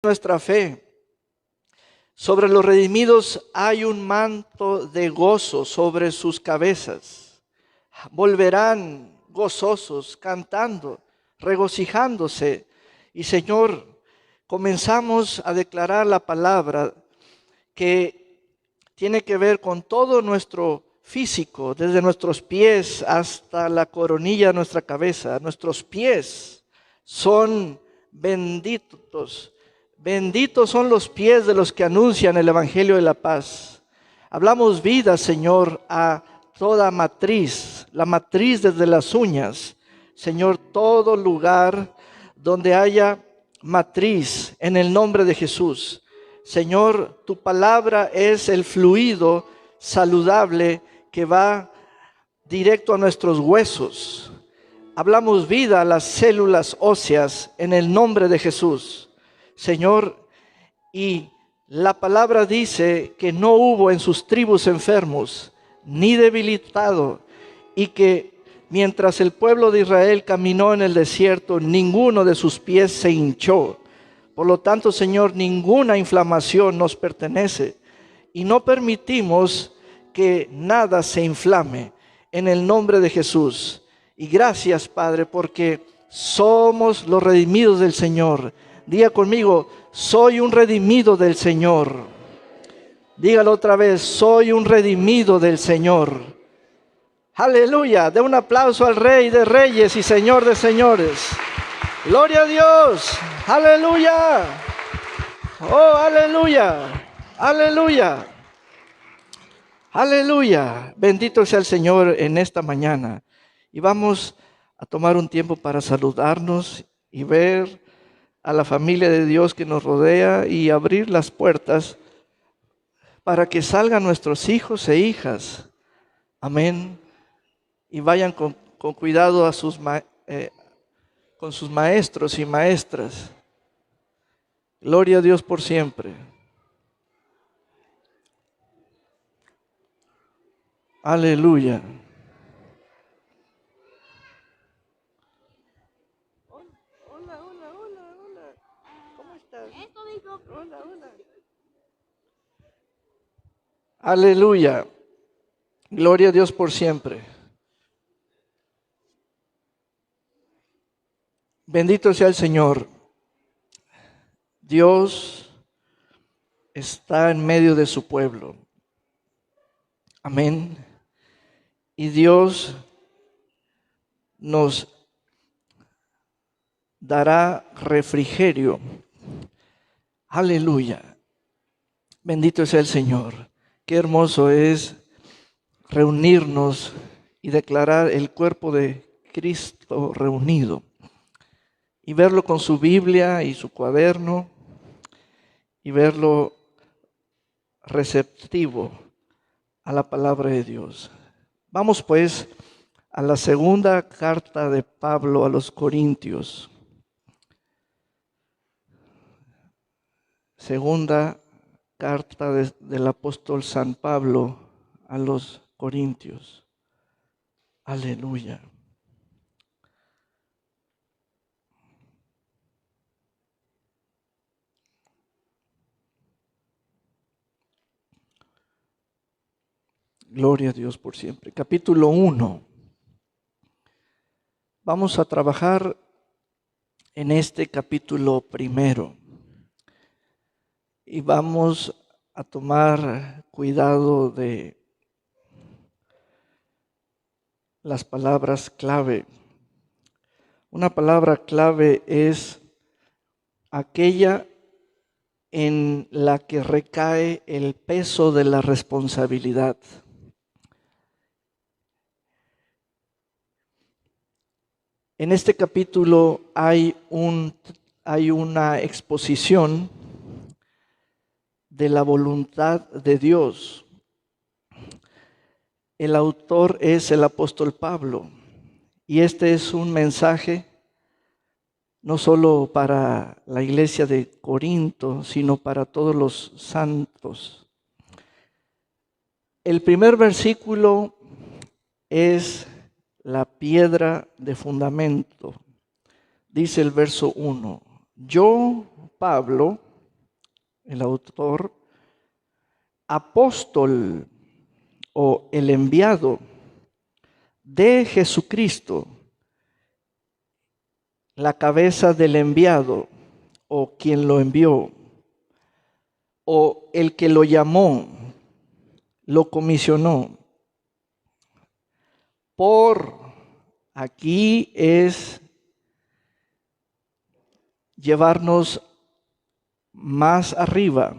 nuestra fe. Sobre los redimidos hay un manto de gozo sobre sus cabezas. Volverán gozosos, cantando, regocijándose. Y Señor, comenzamos a declarar la palabra que tiene que ver con todo nuestro físico, desde nuestros pies hasta la coronilla de nuestra cabeza. Nuestros pies son benditos. Benditos son los pies de los que anuncian el Evangelio de la paz. Hablamos vida, Señor, a toda matriz, la matriz desde las uñas. Señor, todo lugar donde haya matriz, en el nombre de Jesús. Señor, tu palabra es el fluido saludable que va directo a nuestros huesos. Hablamos vida a las células óseas en el nombre de Jesús. Señor, y la palabra dice que no hubo en sus tribus enfermos, ni debilitado, y que mientras el pueblo de Israel caminó en el desierto, ninguno de sus pies se hinchó. Por lo tanto, Señor, ninguna inflamación nos pertenece, y no permitimos que nada se inflame en el nombre de Jesús. Y gracias, Padre, porque somos los redimidos del Señor. Diga conmigo, soy un redimido del Señor. Dígalo otra vez, soy un redimido del Señor. Aleluya, dé un aplauso al Rey de Reyes y Señor de Señores. Gloria a Dios, aleluya. Oh, aleluya, aleluya. Aleluya, bendito sea el Señor en esta mañana. Y vamos a tomar un tiempo para saludarnos y ver a la familia de Dios que nos rodea y abrir las puertas para que salgan nuestros hijos e hijas. Amén. Y vayan con cuidado a con sus maestros y maestras. Gloria a Dios por siempre. Aleluya. Hola. Aleluya. Gloria a Dios por siempre. Bendito sea el Señor. Dios está en medio de su pueblo. Amén. Y Dios nos dará refrigerio. Aleluya. Bendito sea el Señor. Qué hermoso es reunirnos y declarar el cuerpo de Cristo reunido. Y verlo con su Biblia y su cuaderno. Y verlo receptivo a la palabra de Dios. Vamos pues a la segunda carta de Pablo a los Corintios. Segunda carta del apóstol San Pablo a los Corintios. Aleluya. Gloria a Dios por siempre. Capítulo 1. Vamos a trabajar en este capítulo primero. Y vamos a tomar cuidado de las palabras clave. Una palabra clave es aquella en la que recae el peso de la responsabilidad. En este capítulo hay una exposición de la voluntad de Dios. El autor es el apóstol Pablo. Y este es un mensaje no solo para la iglesia de Corinto, sino para todos los santos. El primer versículo es la piedra de fundamento. Dice el verso 1: Yo, Pablo, el autor, apóstol o el enviado de Jesucristo, la cabeza del enviado o quien lo envió, o el que lo llamó, lo comisionó. Aquí es llevarnos más arriba.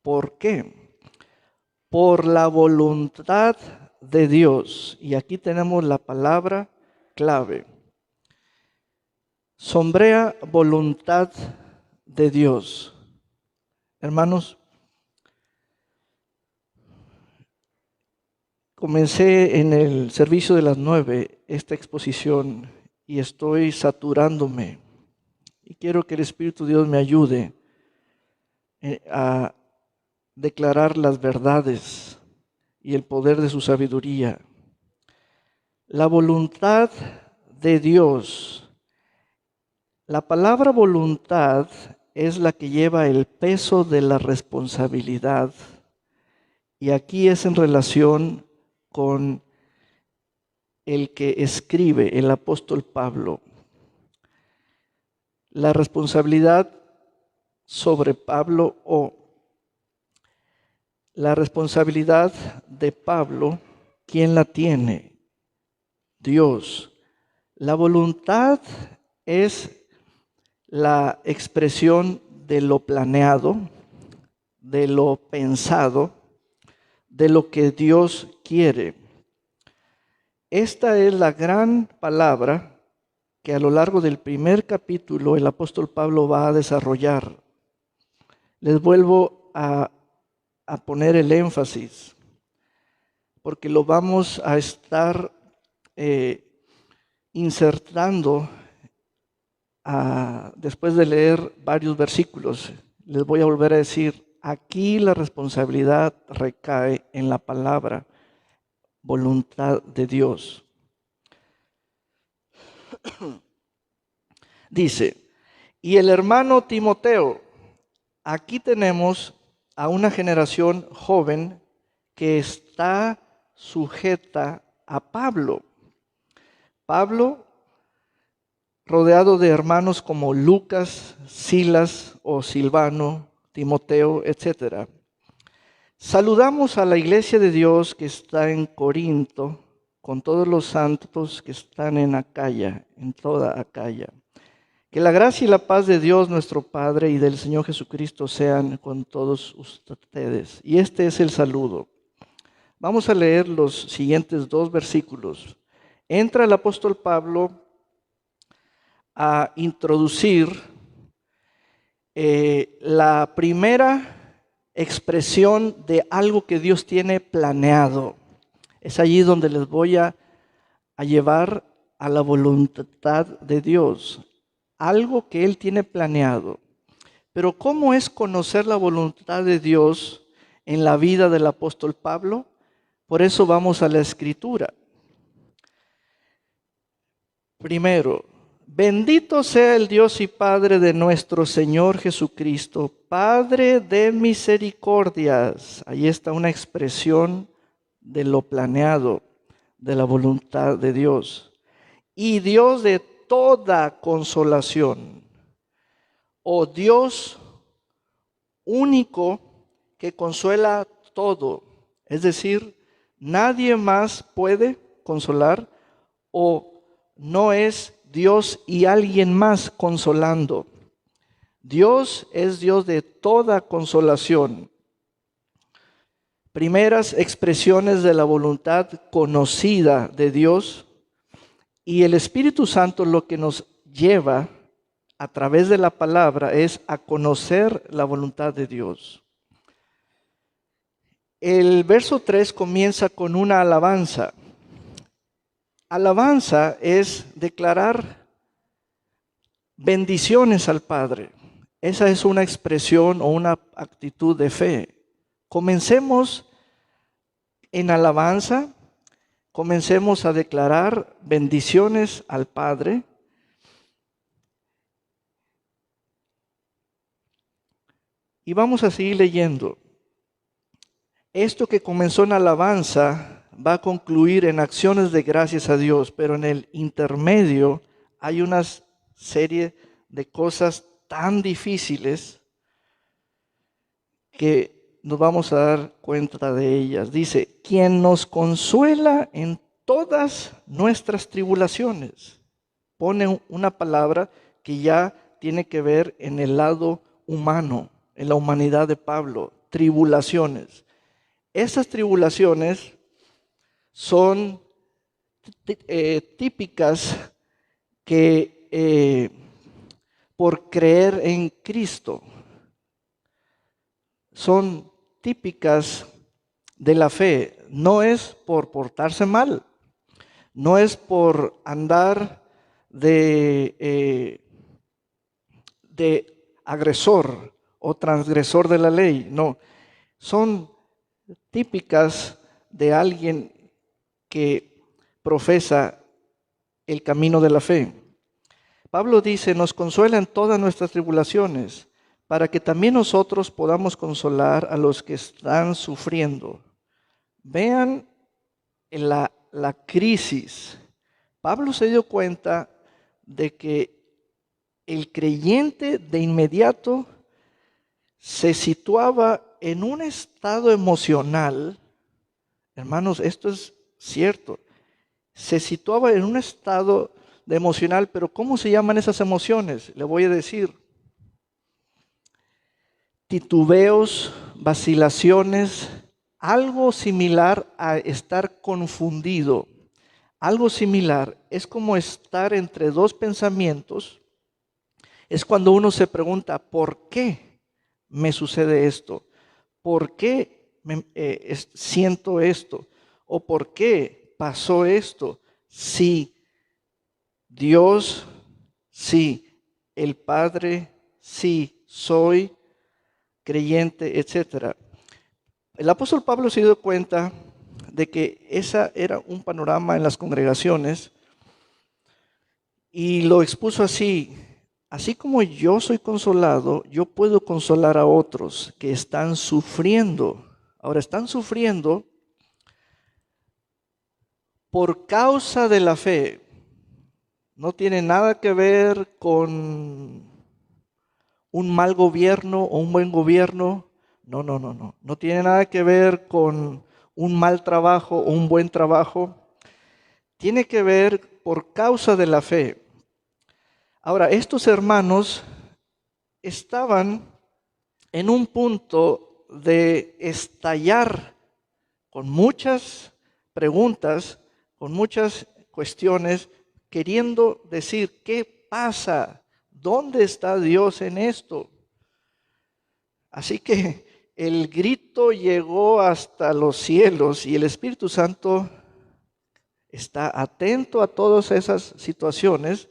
¿Por qué? Por la voluntad de Dios. Y aquí tenemos la palabra clave. Sombrea voluntad de Dios. Hermanos, comencé en el servicio de las 9 esta exposición y estoy saturándome. Y quiero que el Espíritu de Dios me ayude a declarar las verdades y el poder de su sabiduría. La voluntad de Dios. La palabra voluntad es la que lleva el peso de la responsabilidad. Y aquí es en relación con el que escribe, el apóstol Pablo. La responsabilidad sobre Pablo o la responsabilidad de Pablo, ¿quién la tiene? Dios. La voluntad es la expresión de lo planeado, de lo pensado, de lo que Dios quiere. Esta es la gran palabra que a lo largo del primer capítulo el apóstol Pablo va a desarrollar. Les vuelvo a poner el énfasis, porque lo vamos a estar insertando después de leer varios versículos. Les voy a volver a decir, aquí la responsabilidad recae en la palabra, voluntad de Dios. Dice, y el hermano Timoteo, aquí tenemos a una generación joven que está sujeta a Pablo. Pablo, rodeado de hermanos como Lucas, Silas o Silvano, Timoteo, etc. Saludamos a la iglesia de Dios que está en Corinto, con todos los santos que están en Acaya, en toda Acaya. Que la gracia y la paz de Dios nuestro Padre y del Señor Jesucristo sean con todos ustedes. Y este es el saludo. Vamos a leer los siguientes 2 versículos. Entra el apóstol Pablo a introducir la primera expresión de algo que Dios tiene planeado. Es allí donde les voy a llevar a la voluntad de Dios. Algo que Él tiene planeado. Pero ¿cómo es conocer la voluntad de Dios en la vida del apóstol Pablo? Por eso vamos a la Escritura. Primero, bendito sea el Dios y Padre de nuestro Señor Jesucristo, Padre de misericordias. Ahí está una expresión de lo planeado, de la voluntad de Dios. Y Dios de toda consolación, o Dios único que consuela todo. Es decir, nadie más puede consolar, o no es Dios y alguien más consolando. Dios es Dios de toda consolación. Primeras expresiones de la voluntad conocida de Dios. Y el Espíritu Santo lo que nos lleva a través de la palabra es a conocer la voluntad de Dios. El verso 3 comienza con una alabanza. Alabanza es declarar bendiciones al Padre. Esa es una expresión o una actitud de fe. Comencemos en alabanza. Comencemos a declarar bendiciones al Padre. Y vamos a seguir leyendo. Esto que comenzó en alabanza va a concluir en acciones de gracias a Dios, pero en el intermedio hay una serie de cosas tan difíciles que nos vamos a dar cuenta de ellas. Dice, quien nos consuela en todas nuestras tribulaciones. Pone una palabra que ya tiene que ver en el lado humano, en la humanidad de Pablo, tribulaciones. Esas tribulaciones son típicas que por creer en Cristo, son típicas de la fe. No es por portarse mal, no es por andar de agresor o transgresor de la ley, no. Son típicas de alguien que profesa el camino de la fe. Pablo dice, nos consuela en todas nuestras tribulaciones, para que también nosotros podamos consolar a los que están sufriendo. Vean la crisis. Pablo se dio cuenta de que el creyente de inmediato se situaba en un estado emocional. Hermanos, esto es cierto. Se situaba en un estado de emocional, pero ¿cómo se llaman esas emociones? Le voy a decir. Titubeos, vacilaciones, algo similar a estar confundido. Algo similar es como estar entre dos pensamientos. Es cuando uno se pregunta, ¿por qué me sucede esto? ¿Por qué siento esto? ¿O por qué pasó esto? Sí, Dios, sí, el Padre, sí, soy creyente, etc. El apóstol Pablo se dio cuenta de que ese era un panorama en las congregaciones y lo expuso así. Así como yo soy consolado, yo puedo consolar a otros que están sufriendo. Ahora, están sufriendo por causa de la fe. No tiene nada que ver con un mal gobierno o un buen gobierno. No. No tiene nada que ver con un mal trabajo o un buen trabajo. Tiene que ver por causa de la fe. Ahora, estos hermanos estaban en un punto de estallar con muchas preguntas, con muchas cuestiones, queriendo decir, ¿qué pasa? ¿Dónde está Dios en esto? Así que el grito llegó hasta los cielos y el Espíritu Santo está atento a todas esas situaciones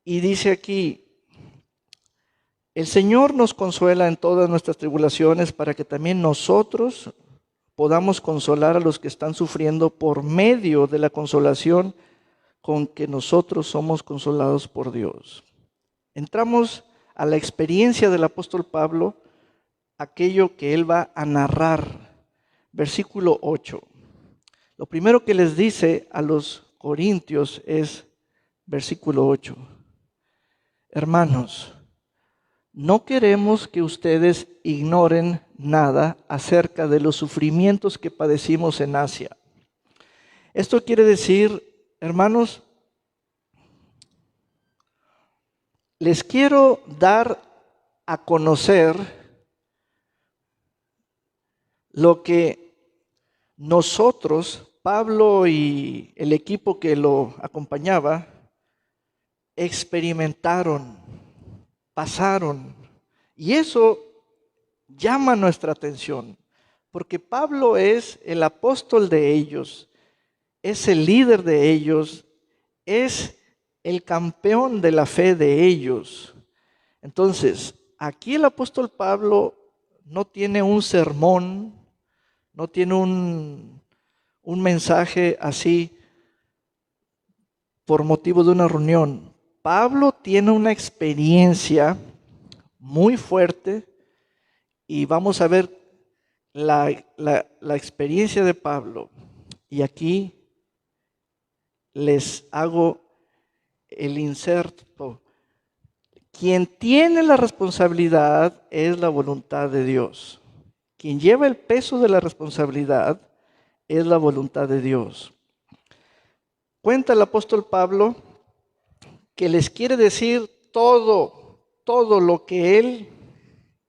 y dice aquí, el Señor nos consuela en todas nuestras tribulaciones para que también nosotros podamos consolar a los que están sufriendo por medio de la consolación con que nosotros somos consolados por Dios. Entramos a la experiencia del apóstol Pablo, aquello que él va a narrar. Versículo 8. Lo primero que les dice a los corintios es, versículo 8. Hermanos, no queremos que ustedes ignoren nada acerca de los sufrimientos que padecimos en Asia. Esto quiere decir, hermanos, les quiero dar a conocer lo que nosotros, Pablo y el equipo que lo acompañaba, experimentaron, pasaron. Y eso llama nuestra atención, porque Pablo es el apóstol de ellos, es el líder de ellos, es el campeón de la fe de ellos. Entonces, aquí el apóstol Pablo no tiene un sermón, no tiene un mensaje así por motivo de una reunión. Pablo tiene una experiencia muy fuerte Y vamos a ver la experiencia de Pablo. Y aquí les hago el inserto. Quien tiene la responsabilidad es la voluntad de Dios. Quien lleva el peso de la responsabilidad es la voluntad de Dios. Cuenta el apóstol Pablo que les quiere decir todo lo que él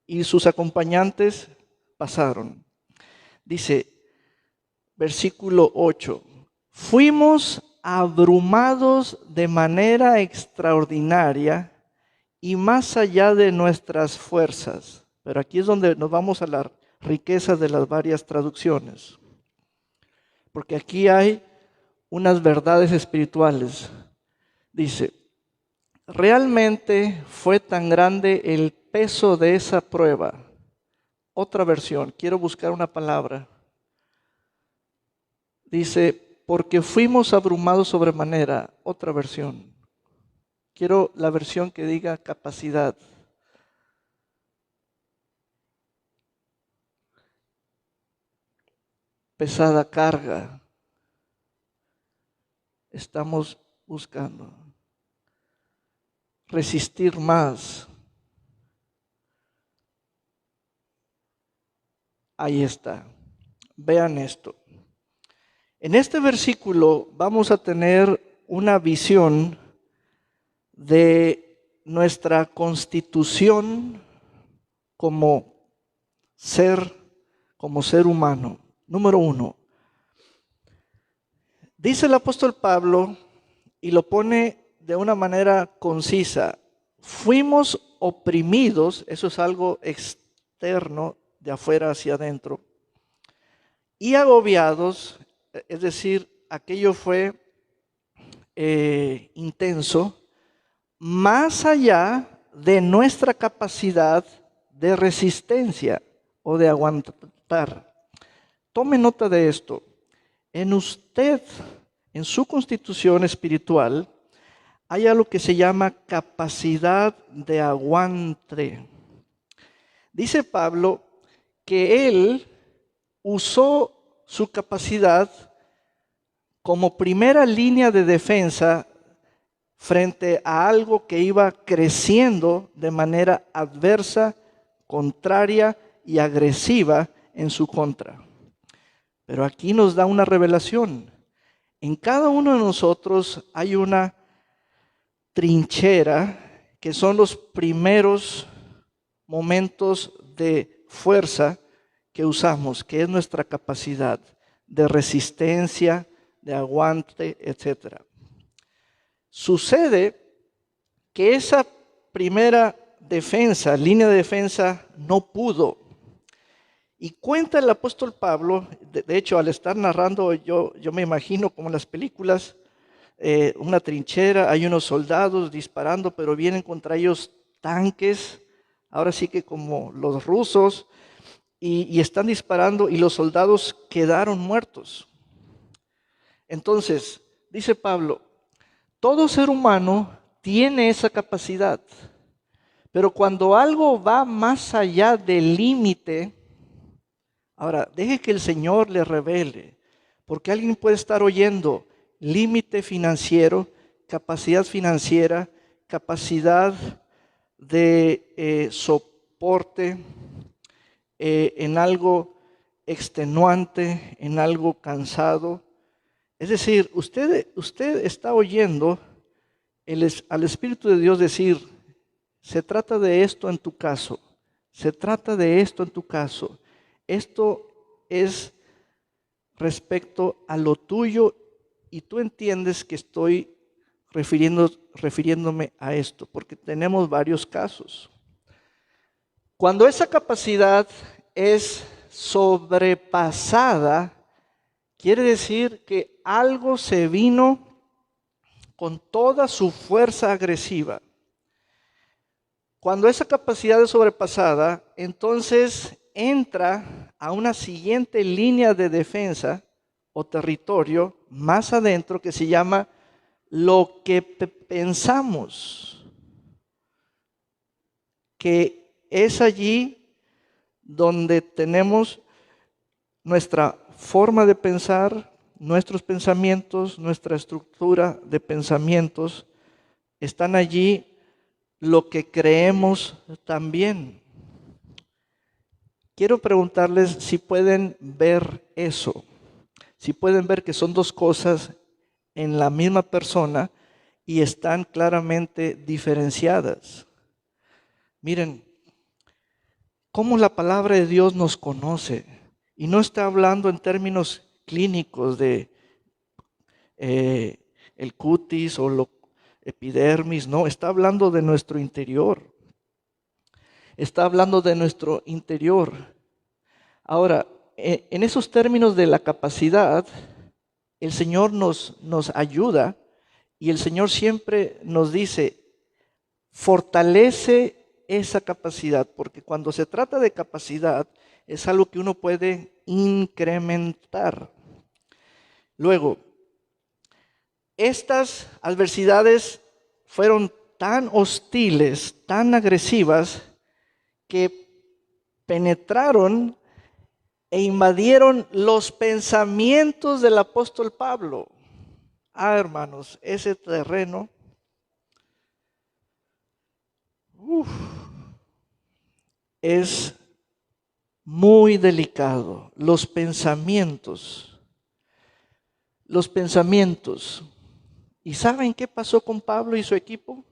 y sus acompañantes pasaron. Dice, versículo 8, fuimos abrumados de manera extraordinaria y más allá de nuestras fuerzas. Pero aquí es donde nos vamos a la riqueza de las varias traducciones. Porque aquí hay unas verdades espirituales. Dice, realmente fue tan grande el peso de esa prueba. Otra versión, quiero buscar una palabra. Dice, porque fuimos abrumados sobremanera. Otra versión. Quiero la versión que diga capacidad. Pesada carga. Estamos buscando resistir más. Ahí está. Vean esto. En este versículo vamos a tener una visión de nuestra constitución como ser humano. Número 1. Dice el apóstol Pablo y lo pone de una manera concisa. Fuimos oprimidos, eso es algo externo, de afuera hacia adentro, y agobiados, es decir, aquello fue intenso, más allá de nuestra capacidad de resistencia o de aguantar. Tome nota de esto. En usted, en su constitución espiritual, hay algo que se llama capacidad de aguante. Dice Pablo que él usó su capacidad como primera línea de defensa frente a algo que iba creciendo de manera adversa, contraria y agresiva en su contra. Pero aquí nos da una revelación. En cada uno de nosotros hay una trinchera que son los primeros momentos de fuerza que usamos, que es nuestra capacidad de resistencia, de aguante, etc. Sucede que esa primera defensa, línea de defensa, no pudo. Y cuenta el apóstol Pablo, de hecho al estar narrando yo me imagino como en las películas, una trinchera, hay unos soldados disparando, pero vienen contra ellos tanques, ahora sí que como los rusos, y están disparando y los soldados quedaron muertos. Entonces, dice Pablo, todo ser humano tiene esa capacidad, pero cuando algo va más allá del límite, ahora deje que el Señor le revele, porque alguien puede estar oyendo límite financiero, capacidad financiera, capacidad de soporte en algo extenuante, en algo cansado. Es decir, usted está oyendo al Espíritu de Dios decir, se trata de esto en tu caso, se trata de esto en tu caso. Esto es respecto a lo tuyo y tú entiendes que estoy refiriéndome a esto, porque tenemos varios casos. Cuando esa capacidad es sobrepasada, quiere decir que algo se vino con toda su fuerza agresiva. Cuando esa capacidad es sobrepasada, entonces entra a una siguiente línea de defensa o territorio más adentro que se llama lo que pensamos, que es allí donde tenemos nuestra forma de pensar, nuestros pensamientos, nuestra estructura de pensamientos. Están allí lo que creemos también. Quiero preguntarles si pueden ver eso, si pueden ver que son dos cosas en la misma persona y están claramente diferenciadas. Miren, cómo la palabra de Dios nos conoce. Y no está hablando en términos clínicos de el cutis o lo epidermis, no, está hablando de nuestro interior. Está hablando de nuestro interior. Ahora, en esos términos de la capacidad, el Señor nos ayuda y el Señor siempre nos dice, fortalece esa capacidad, porque cuando se trata de capacidad es algo que uno puede incrementar. Luego, estas adversidades fueron tan hostiles, tan agresivas, que penetraron e invadieron los pensamientos del apóstol Pablo. Hermanos, ese terreno es muy delicado. Los pensamientos. ¿Y saben qué pasó con Pablo y su equipo?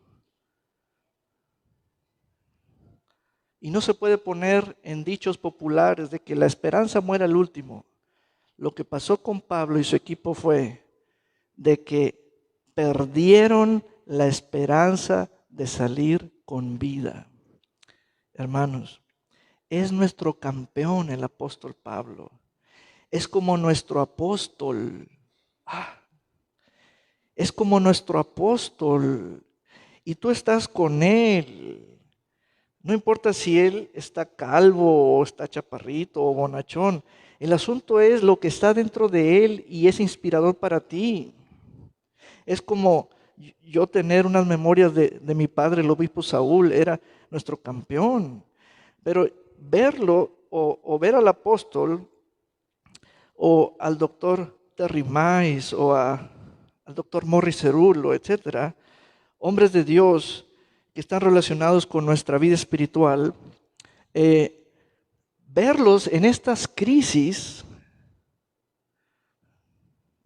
Y no se puede poner en dichos populares de que la esperanza muere al último. Lo que pasó con Pablo y su equipo fue de que perdieron la esperanza de salir con vida. Hermanos, es nuestro campeón el apóstol Pablo. Es como nuestro apóstol. Es como nuestro apóstol. Y tú estás con él. No importa si él está calvo o está chaparrito o bonachón. El asunto es lo que está dentro de él y es inspirador para ti. Es como yo tener unas memorias de mi padre, el obispo Saúl, era nuestro campeón. Pero verlo o ver al apóstol o al doctor Terry Mize o al doctor Morris Cerulo, etcétera, hombres de Dios que están relacionados con nuestra vida espiritual, verlos en estas crisis,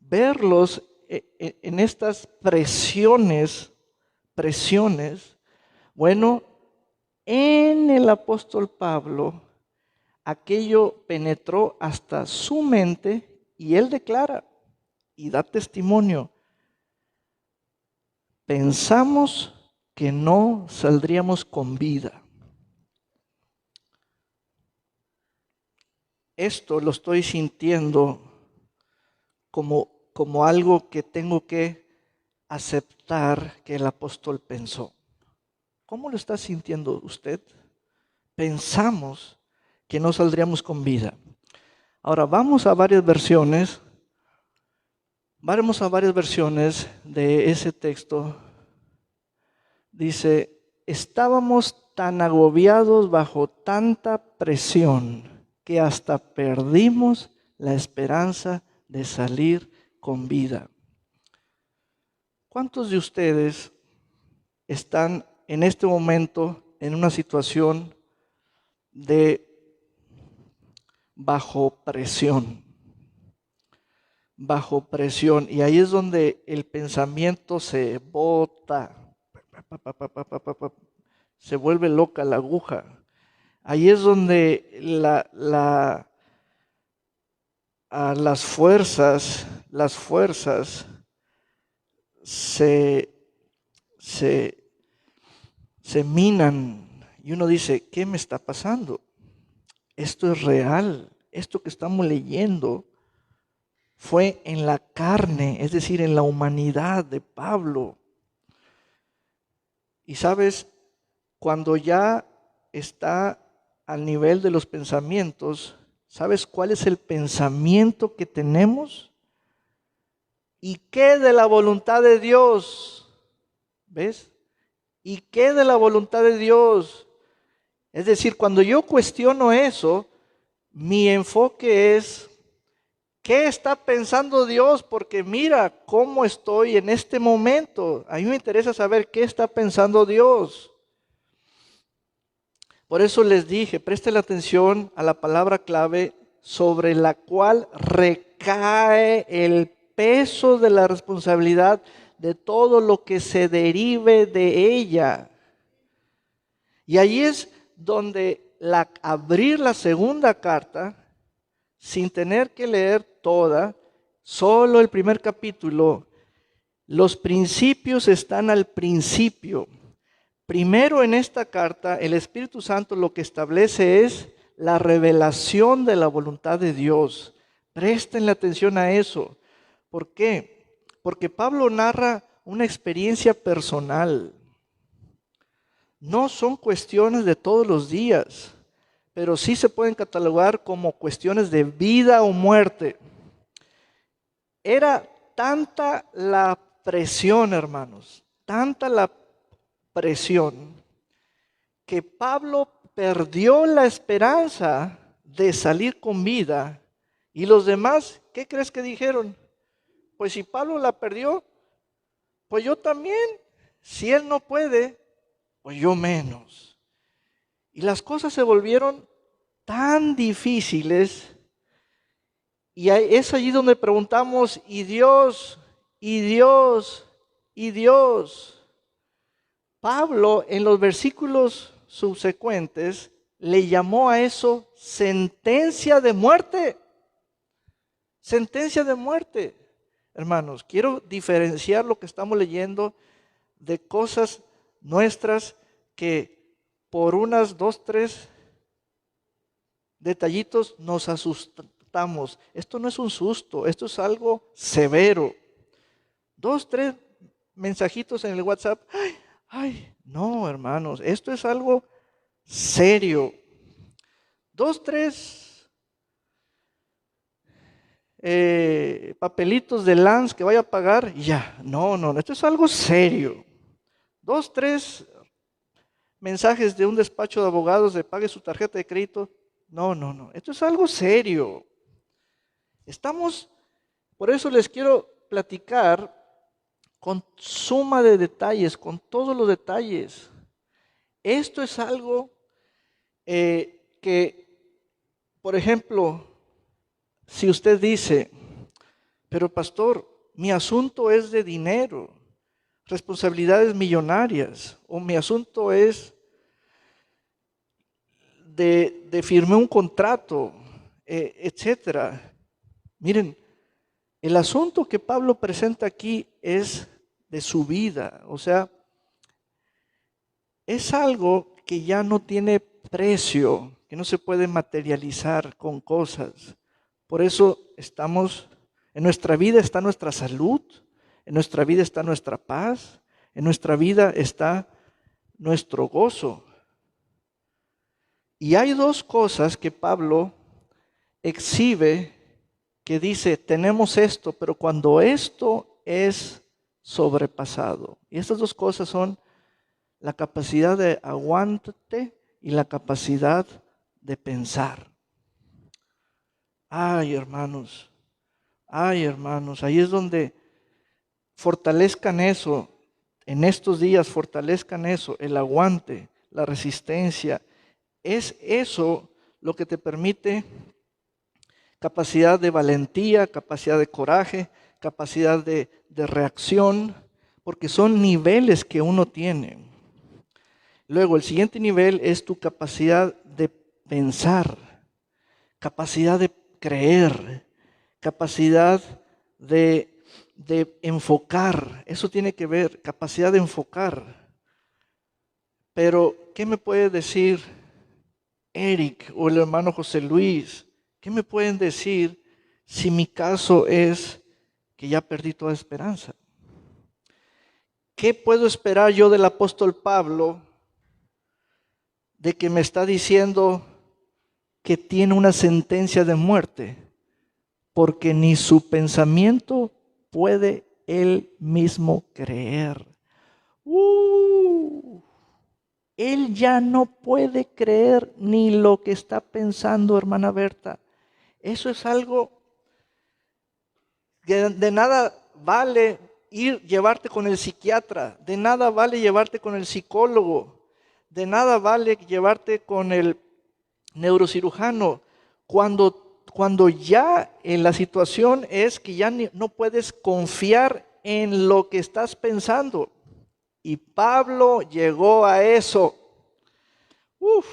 verlos en estas presiones, bueno, en el apóstol Pablo, aquello penetró hasta su mente y él declara y da testimonio. Pensamos que no saldríamos con vida. Esto lo estoy sintiendo como algo que tengo que aceptar que el apóstol pensó. ¿Cómo lo está sintiendo usted? Pensamos que no saldríamos con vida. Ahora vamos a varias versiones. Vamos a varias versiones de ese texto. Dice, estábamos tan agobiados bajo tanta presión que hasta perdimos la esperanza de salir con vida. ¿Cuántos de ustedes están en este momento en una situación de bajo presión? Bajo presión. Y ahí es donde el pensamiento se bota. Se vuelve loca la aguja. Ahí es donde las fuerzas se minan y uno dice, ¿qué me está pasando? Esto es real. Esto que estamos leyendo fue en la carne, es decir, en la humanidad de Pablo. Y sabes, cuando ya está al nivel de los pensamientos, ¿sabes cuál es el pensamiento que tenemos? ¿Y qué de la voluntad de Dios? ¿Ves? ¿Y qué de la voluntad de Dios? Es decir, cuando yo cuestiono eso, mi enfoque es, ¿qué está pensando Dios? Porque mira cómo estoy en este momento. A mí me interesa saber qué está pensando Dios. Por eso les dije, presten atención a la palabra clave sobre la cual recae el peso de la responsabilidad de todo lo que se derive de ella. Y ahí es donde abrir la segunda carta, sin tener que leer toda, solo el primer capítulo, los principios están al principio. Primero en esta carta, el Espíritu Santo lo que establece es la revelación de la voluntad de Dios. Presten atención a eso. ¿Por qué? Porque Pablo narra una experiencia personal. No son cuestiones de todos los días, pero sí se pueden catalogar como cuestiones de vida o muerte. Era tanta la presión, hermanos, tanta la presión, que Pablo perdió la esperanza de salir con vida. Y los demás, ¿qué crees que dijeron? Pues si Pablo la perdió, pues yo también. Si él no puede, pues yo menos. Y las cosas se volvieron tan difíciles. Y es allí donde preguntamos, ¿y Dios? ¿Y Dios? ¿Y Dios? Pablo en los versículos subsecuentes le llamó a eso sentencia de muerte. Sentencia de muerte. Hermanos, quiero diferenciar lo que estamos leyendo de cosas nuestras que por unas 2, 3 detallitos nos asustamos. Esto no es un susto, esto es algo severo. 2, 3 mensajitos en el WhatsApp. Ay, no, hermanos, esto es algo serio. 2, 3 papelitos de Lance que vaya a pagar, ya. No, esto es algo serio. 2, 3 mensajes de un despacho de abogados de pague su tarjeta de crédito. No, esto es algo serio. Por eso les quiero platicar con suma de detalles, con todos los detalles. Esto es algo que, por ejemplo, si usted dice, pero pastor, mi asunto es de dinero, responsabilidades millonarias, o mi asunto es de firmar un contrato, etcétera. Miren, el asunto que Pablo presenta aquí es de su vida, o sea, es algo que ya no tiene precio, que no se puede materializar con cosas. Por eso en nuestra vida está nuestra salud, en nuestra vida está nuestra paz, en nuestra vida está nuestro gozo. Y hay 2 cosas que Pablo exhibe, que dice, tenemos esto, pero cuando esto es sobrepasado. Y estas 2 cosas son la capacidad de aguante y la capacidad de pensar. Ay, hermanos, ahí es donde fortalezcan eso, en estos días fortalezcan eso, el aguante, la resistencia. Es eso lo que te permite capacidad de valentía, capacidad de coraje, capacidad de reacción, porque son niveles que uno tiene. Luego, el siguiente nivel es tu capacidad de pensar, capacidad de creer, capacidad de enfocar. Eso tiene que ver, capacidad de enfocar. Pero, ¿qué me puede decir Eric o el hermano José Luis? ¿Qué me pueden decir si mi caso es que ya perdí toda esperanza? ¿Qué puedo esperar yo del apóstol Pablo de que me está diciendo que tiene una sentencia de muerte? Porque ni su pensamiento puede él mismo creer. Él ya no puede creer ni lo que está pensando, hermana Berta. Eso es algo que de nada vale llevarte con el psiquiatra, de nada vale llevarte con el psicólogo, de nada vale llevarte con el neurocirujano. Cuando ya la situación es que ya no puedes confiar en lo que estás pensando. Y Pablo llegó a eso. Uf,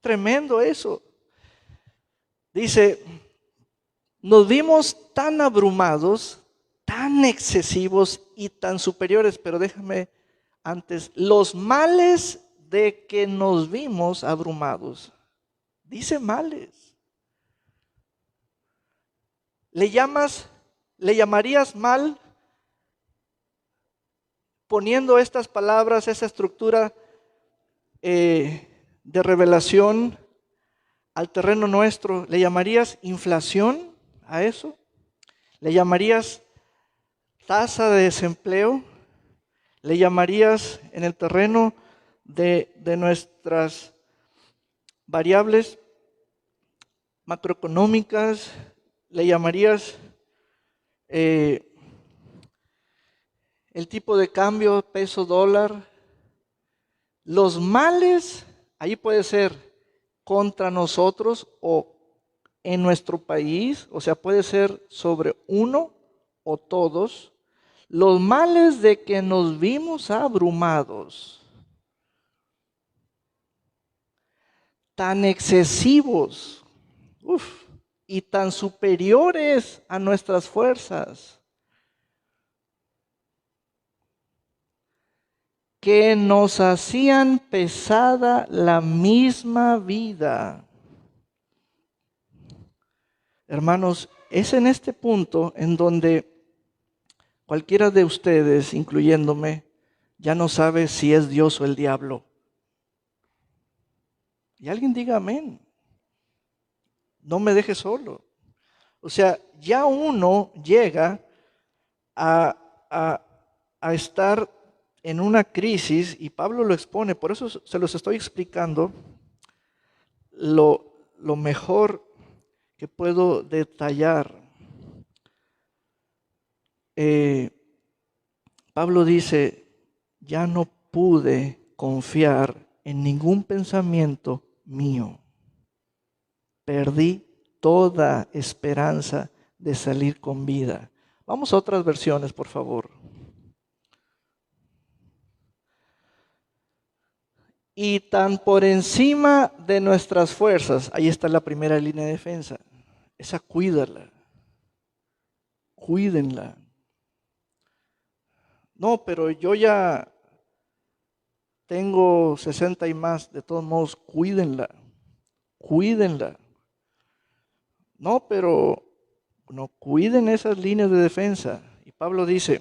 tremendo eso. Dice, nos vimos tan abrumados, tan excesivos y tan superiores, pero déjame antes, los males de que nos vimos abrumados. Dice males. ¿Le llamarías mal poniendo estas palabras, esa estructura de revelación al terreno nuestro? ¿Le llamarías inflación a eso? ¿Le llamarías tasa de desempleo? ¿Le llamarías en el terreno de nuestras variables macroeconómicas? ¿Le llamarías el tipo de cambio peso dólar? Los males, ahí puede ser contra nosotros o en nuestro país, o sea, puede ser sobre uno o todos. Los males de que nos vimos abrumados, tan excesivos, y tan superiores a nuestras fuerzas, que nos hacían pesada la misma vida. Hermanos, es en este punto en donde cualquiera de ustedes, incluyéndome, ya no sabe si es Dios o el diablo. Y alguien diga amén. No me deje solo. O sea, ya uno llega a estar en una crisis, y Pablo lo expone, por eso se los estoy explicando lo mejor que puedo detallar. Pablo dice, ya no pude confiar en ningún pensamiento mío. Perdí toda esperanza de salir con vida. Vamos a otras versiones, por favor. Y tan por encima de nuestras fuerzas, ahí está la primera línea de defensa. Esa cuídala. Cuídenla. No, pero yo ya tengo 60 y más, de todos modos, cuídenla. Cuídenla. No, pero no cuiden esas líneas de defensa. Y Pablo dice,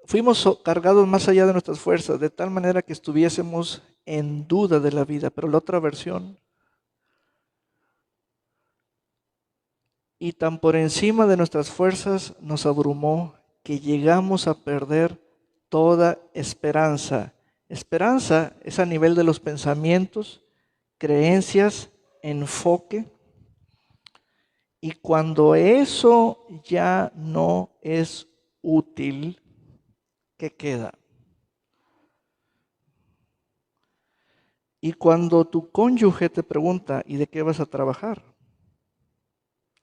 fuimos cargados más allá de nuestras fuerzas, de tal manera que estuviésemos en duda de la vida. Pero la otra versión, y tan por encima de nuestras fuerzas nos abrumó que llegamos a perder toda esperanza. Esperanza es a nivel de los pensamientos, creencias, enfoque. Y cuando eso ya no es útil, ¿qué queda? Y cuando tu cónyuge te pregunta, ¿y de qué vas a trabajar?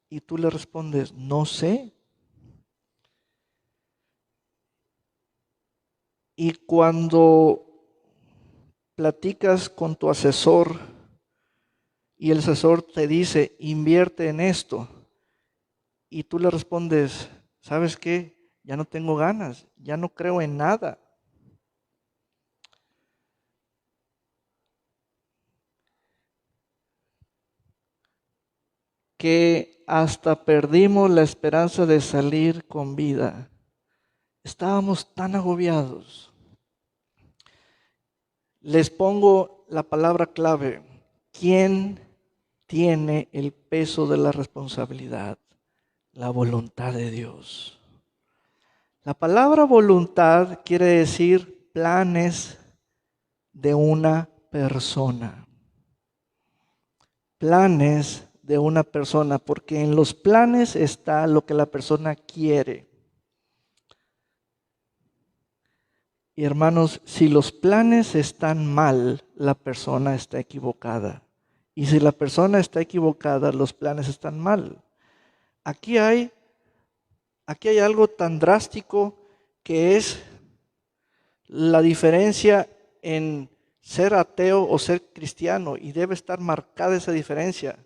Y tú le respondes, no sé. Y cuando platicas con tu asesor y el asesor te dice, invierte en esto, y tú le respondes, ¿sabes qué? Ya no tengo ganas, ya no creo en nada. Que hasta perdimos la esperanza de salir con vida. Estábamos tan agobiados. Les pongo la palabra clave. ¿Quién tiene el peso de la responsabilidad? La voluntad de Dios. La palabra voluntad quiere decir planes de una persona. Planes de una persona, porque en los planes está lo que la persona quiere. Y hermanos, si los planes están mal, la persona está equivocada. Y si la persona está equivocada, los planes están mal. Aquí hay algo tan drástico que es la diferencia en ser ateo o ser cristiano, y debe estar marcada esa diferencia.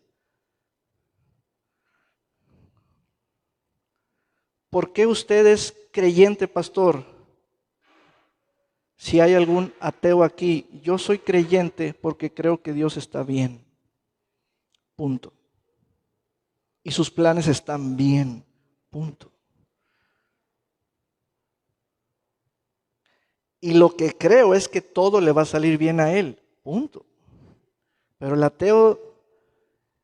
¿Por qué usted es creyente, pastor? Si hay algún ateo aquí, yo soy creyente porque creo que Dios está bien. Punto. Y sus planes están bien. Punto. Y lo que creo es que todo le va a salir bien a él. Punto. Pero el ateo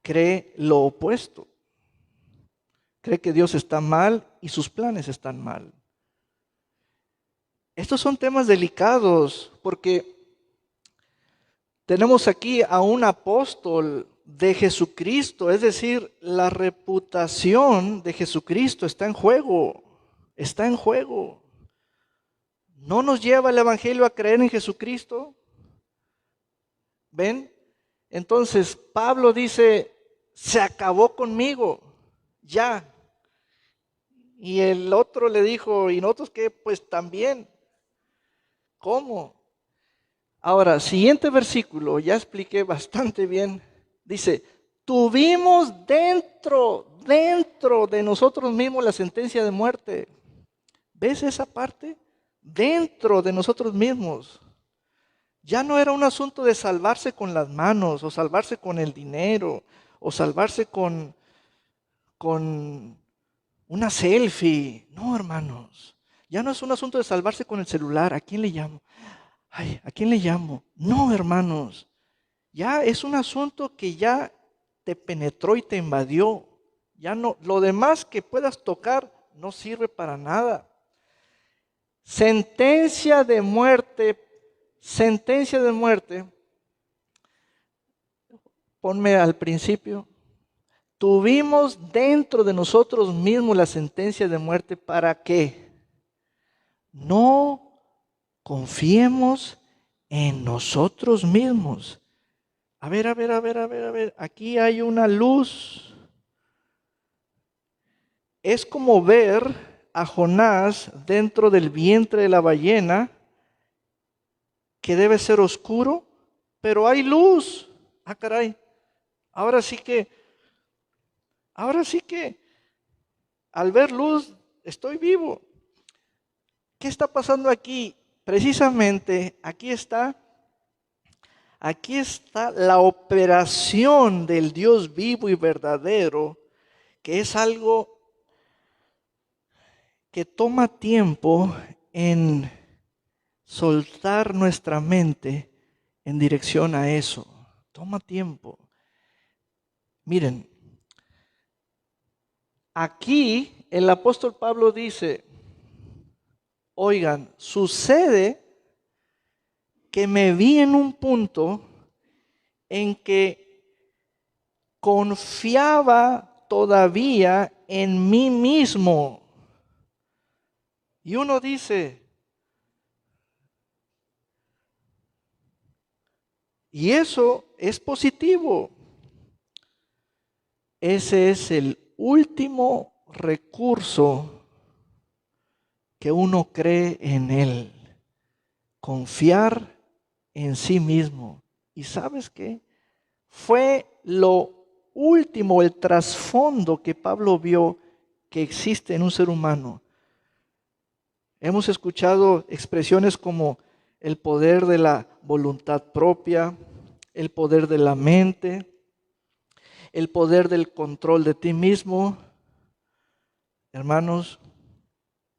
cree lo opuesto. Cree que Dios está mal y sus planes están mal. Estos son temas delicados porque tenemos aquí a un apóstol de Jesucristo, es decir, la reputación de Jesucristo está en juego, está en juego. ¿No nos lleva el Evangelio a creer en Jesucristo? ¿Ven? Entonces Pablo dice, se acabó conmigo, ya. Y el otro le dijo, ¿y nosotros qué? Pues también. ¿Cómo? Ahora, siguiente versículo, ya expliqué bastante bien. Dice, tuvimos dentro de nosotros mismos la sentencia de muerte. ¿Ves esa parte? Dentro de nosotros mismos. Ya no era un asunto de salvarse con las manos, o salvarse con el dinero, o salvarse con una selfie. No, hermanos. Ya no es un asunto de salvarse con el celular. ¿A quién le llamo? Ay, ¿a quién le llamo? No, hermanos. Ya es un asunto que ya te penetró y te invadió. Ya no, lo demás que puedas tocar no sirve para nada. Sentencia de muerte. Ponme al principio. Tuvimos dentro de nosotros mismos la sentencia de muerte. ¿Para qué? No confiemos en nosotros mismos. A ver. Aquí hay una luz. Es como ver a Jonás dentro del vientre de la ballena, que debe ser oscuro, pero hay luz. Ah, caray. Ahora sí que al ver luz estoy vivo. ¿Qué está pasando aquí? Precisamente aquí está la operación del Dios vivo y verdadero, que es algo que toma tiempo en soltar nuestra mente en dirección a eso. Toma tiempo. Miren, aquí el apóstol Pablo dice, oigan, sucede que me vi en un punto en que confiaba todavía en mí mismo. Y uno dice, y eso es positivo. Ese es el último recurso que uno cree en él. Confiar en sí mismo. ¿Y sabes qué? Fue lo último, el trasfondo que Pablo vio que existe en un ser humano. Hemos escuchado expresiones como el poder de la voluntad propia, el poder de la mente, el poder del control de ti mismo. Hermanos,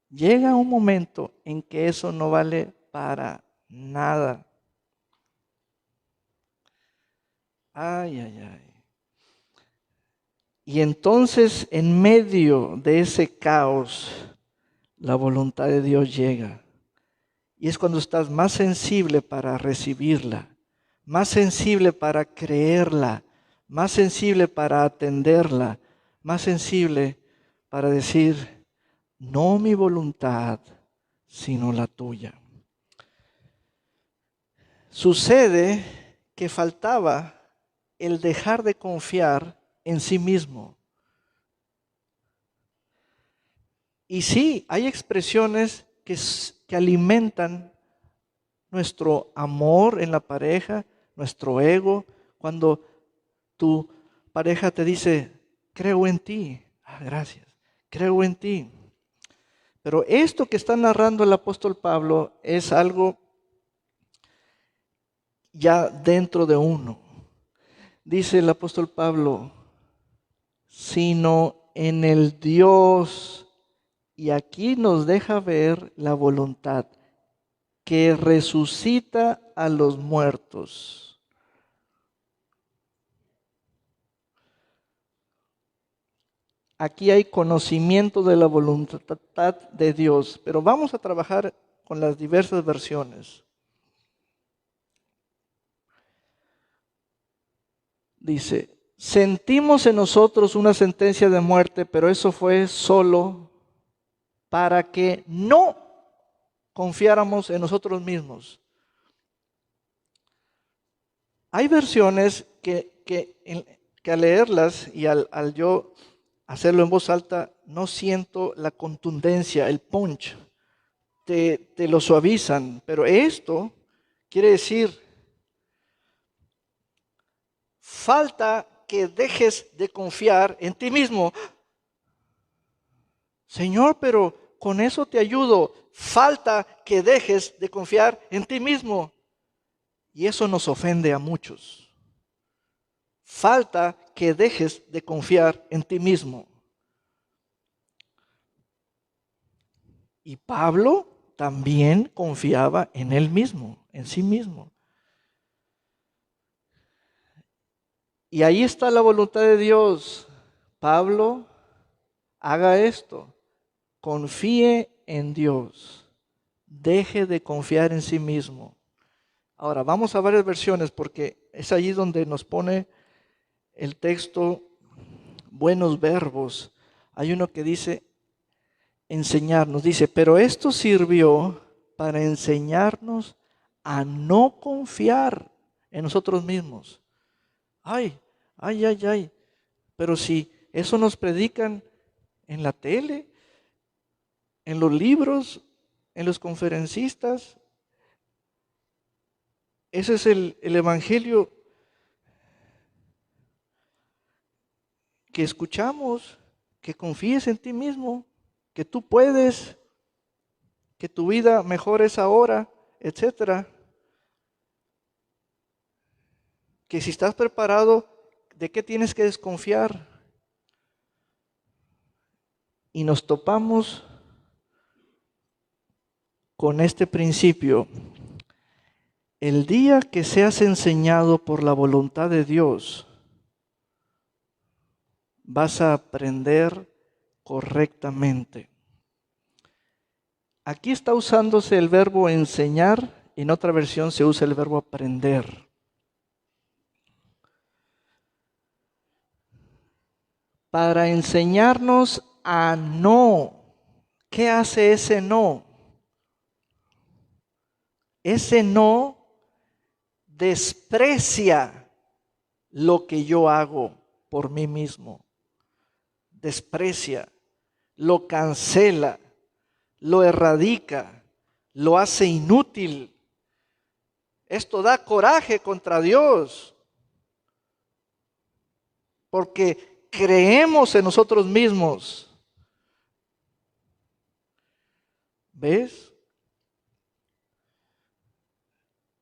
llega un momento en que eso no vale para nada. Ay. Y entonces, en medio de ese caos, la voluntad de Dios llega. Y es cuando estás más sensible para recibirla, más sensible para creerla, más sensible para atenderla, más sensible para decir, no mi voluntad, sino la tuya. Sucede que faltaba el dejar de confiar en sí mismo. Y sí, hay expresiones que alimentan nuestro amor en la pareja, nuestro ego, cuando tu pareja te dice, creo en ti, gracias, creo en ti. Pero esto que está narrando el apóstol Pablo es algo ya dentro de uno. Dice el apóstol Pablo, sino en el Dios, y aquí nos deja ver la voluntad, que resucita a los muertos. Aquí hay conocimiento de la voluntad de Dios, pero vamos a trabajar con las diversas versiones. Dice, sentimos en nosotros una sentencia de muerte, pero eso fue solo para que no confiáramos en nosotros mismos. Hay versiones que al leerlas y al yo hacerlo en voz alta, no siento la contundencia, el punch, te lo suavizan, pero esto quiere decir, falta que dejes de confiar en ti mismo. Señor, pero con eso te ayudo. Falta que dejes de confiar en ti mismo. Y eso nos ofende a muchos. Falta que dejes de confiar en ti mismo. Y Pablo también confiaba en él mismo, en sí mismo. Y ahí está la voluntad de Dios. Pablo, haga esto. Confíe en Dios. Deje de confiar en sí mismo. Ahora, vamos a varias versiones porque es allí donde nos pone el texto buenos verbos. Hay uno que dice enseñarnos, dice, pero esto sirvió para enseñarnos a no confiar en nosotros mismos. Ay, pero si eso nos predican en la tele, en los libros, en los conferencistas, ese es el evangelio que escuchamos, que confíes en ti mismo, que tú puedes, que tu vida mejor es ahora, etcétera. Que si estás preparado, ¿de qué tienes que desconfiar? Y nos topamos con este principio. El día que seas enseñado por la voluntad de Dios, vas a aprender correctamente. Aquí está usándose el verbo enseñar, y en otra versión se usa el verbo aprender. Para enseñarnos a no. ¿Qué hace ese no? Ese no desprecia lo que yo hago por mí mismo. Desprecia, lo cancela, lo erradica, lo hace inútil. Esto da coraje contra Dios, porque creemos en nosotros mismos. ¿Ves?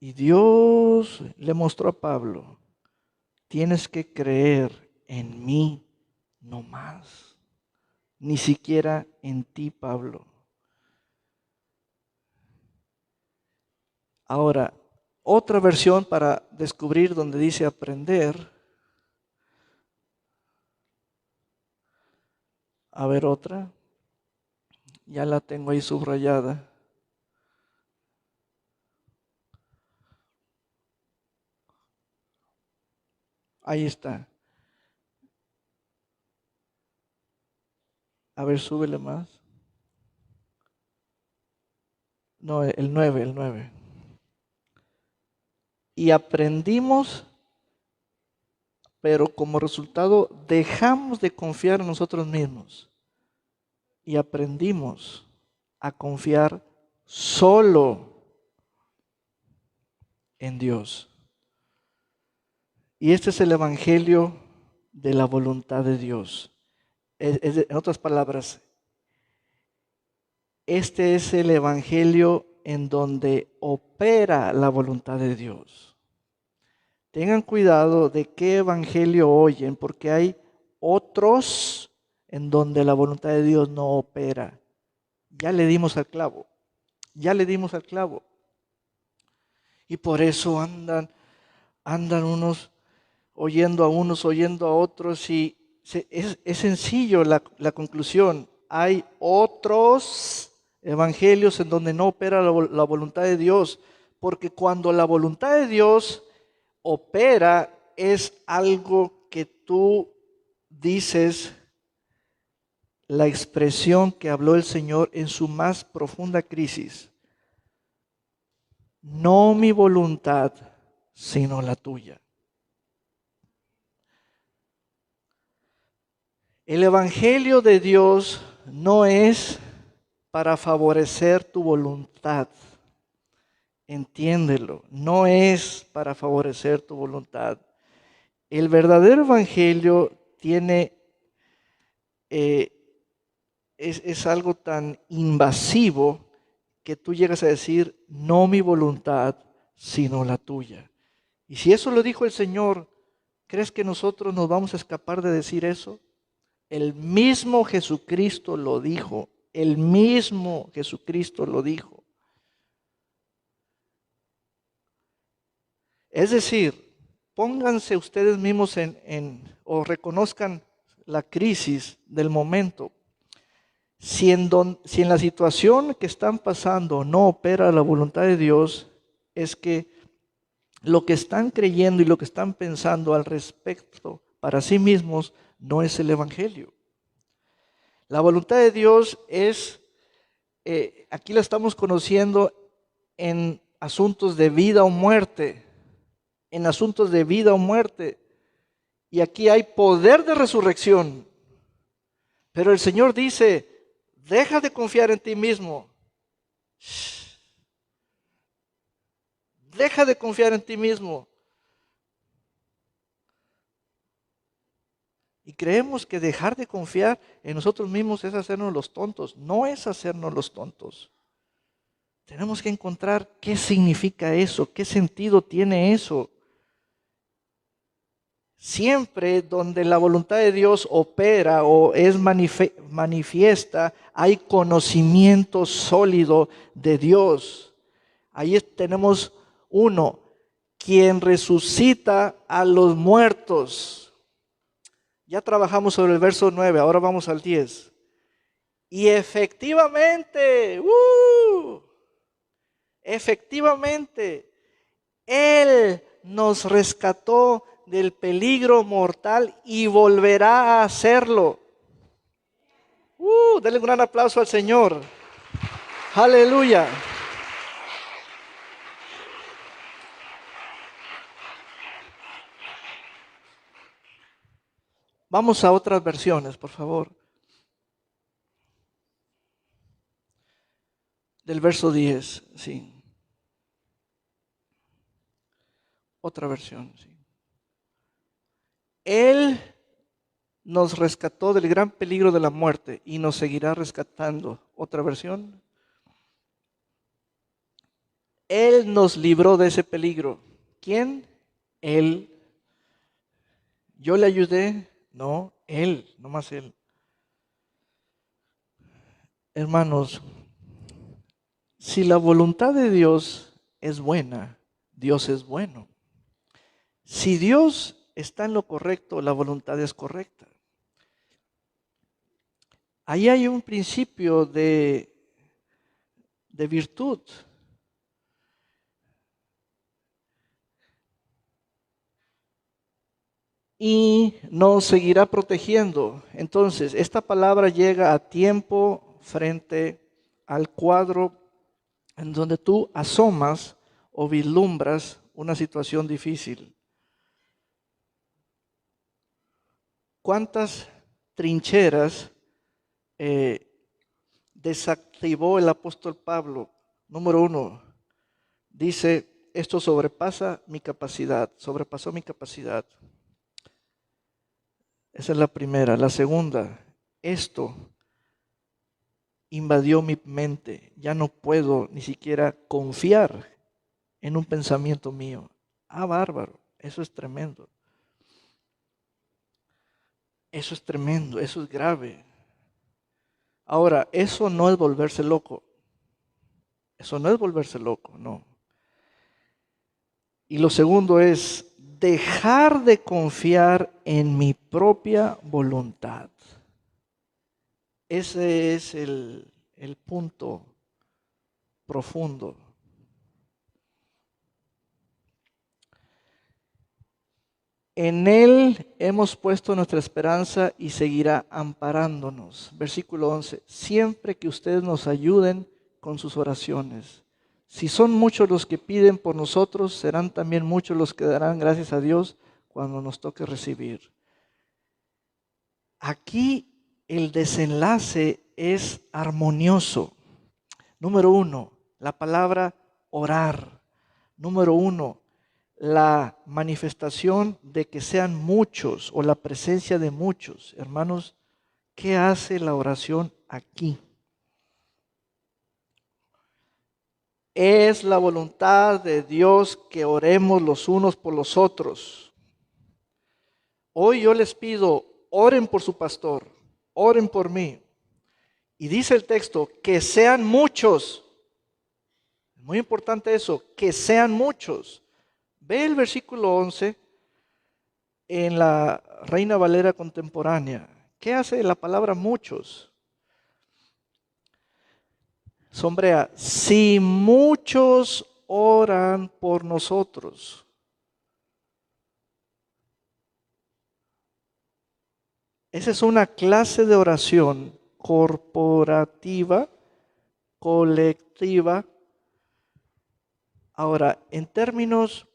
Y Dios le mostró a Pablo, tienes que creer en mí no más, ni siquiera en ti, Pablo. Ahora, otra versión para descubrir donde dice aprender. A ver otra. Ya la tengo ahí subrayada. Ahí está. A ver, súbele más. No, el 9, el 9. Y aprendimos, pero como resultado dejamos de confiar en nosotros mismos. Y aprendimos a confiar solo en Dios. Y este es el evangelio de la voluntad de Dios. En otras palabras, este es el evangelio en donde opera la voluntad de Dios. Tengan cuidado de qué evangelio oyen, porque hay otros en donde la voluntad de Dios no opera. Ya le dimos al clavo, ya le dimos al clavo. Y por eso andan unos, oyendo a otros, y es sencillo la conclusión. Hay otros evangelios en donde no opera la voluntad de Dios, porque cuando la voluntad de Dios opera es algo que tú dices, la expresión que habló el Señor en su más profunda crisis: no mi voluntad, sino la tuya. El evangelio de Dios no es para favorecer tu voluntad. Entiéndelo, no es para favorecer tu voluntad. El verdadero evangelio es algo tan invasivo que tú llegas a decir: no mi voluntad, sino la tuya. Y si eso lo dijo el Señor, ¿crees que nosotros nos vamos a escapar de decir eso? El mismo Jesucristo lo dijo. El mismo Jesucristo lo dijo. Es decir, pónganse ustedes mismos o reconozcan la crisis del momento. Si en la situación que están pasando no opera la voluntad de Dios, es que lo que están creyendo y lo que están pensando al respecto para sí mismos no es el evangelio. La voluntad de Dios es, aquí la estamos conociendo en asuntos de vida o muerte, en asuntos de vida o muerte. Y aquí hay poder de resurrección. Pero el Señor dice: deja de confiar en ti mismo. Deja de confiar en ti mismo. Y creemos que dejar de confiar en nosotros mismos es hacernos los tontos. No es hacernos los tontos. Tenemos que encontrar qué significa eso, qué sentido tiene eso. Siempre donde la voluntad de Dios opera o es manifiesta, hay conocimiento sólido de Dios. Ahí tenemos uno, quien resucita a los muertos. Ya trabajamos sobre el verso 9, ahora vamos al 10. Y efectivamente, Él nos rescató del peligro mortal y volverá a hacerlo. Denle un gran aplauso al Señor. Aleluya. Vamos a otras versiones, por favor. Del verso 10, sí. Otra versión, sí. Él nos rescató del gran peligro de la muerte y nos seguirá rescatando. Otra versión. Él nos libró de ese peligro. ¿Quién? Él. ¿Yo le ayudé? No, Él, nomás Él. Hermanos, si la voluntad de Dios es buena, Dios es bueno. Si Dios está en lo correcto, la voluntad es correcta. ahí hay un principio de virtud. Y nos seguirá protegiendo. Entonces, esta palabra llega a tiempo frente al cuadro en donde tú asomas o vislumbras una situación difícil. ¿Cuántas trincheras desactivó el apóstol Pablo? Número 1, dice, esto sobrepasa mi capacidad, sobrepasó mi capacidad. Esa es la primera. La segunda, esto invadió mi mente. Ya no puedo ni siquiera confiar en un pensamiento mío. Ah, bárbaro, eso es tremendo. Eso es tremendo, eso es grave. Ahora, eso no es volverse loco. Eso no es volverse loco, no. Y lo segundo es dejar de confiar en mi propia voluntad. Ese es el punto profundo. En Él hemos puesto nuestra esperanza y seguirá amparándonos. Versículo 11. Siempre que ustedes nos ayuden con sus oraciones. Si son muchos los que piden por nosotros, serán también muchos los que darán gracias a Dios cuando nos toque recibir. Aquí el desenlace es armonioso. Número 1, la palabra orar. Número 1, la manifestación de que sean muchos o la presencia de muchos. Hermanos, ¿qué hace la oración aquí? Es la voluntad de Dios que oremos los unos por los otros. Hoy yo les pido, oren por su pastor, oren por mí. Y dice el texto, que sean muchos. Muy importante eso, que sean muchos. Ve el versículo 11 en la Reina Valera contemporánea. ¿Qué hace la palabra muchos? Sombrea, si muchos oran por nosotros. Esa es una clase de oración corporativa, colectiva. Ahora, en términos,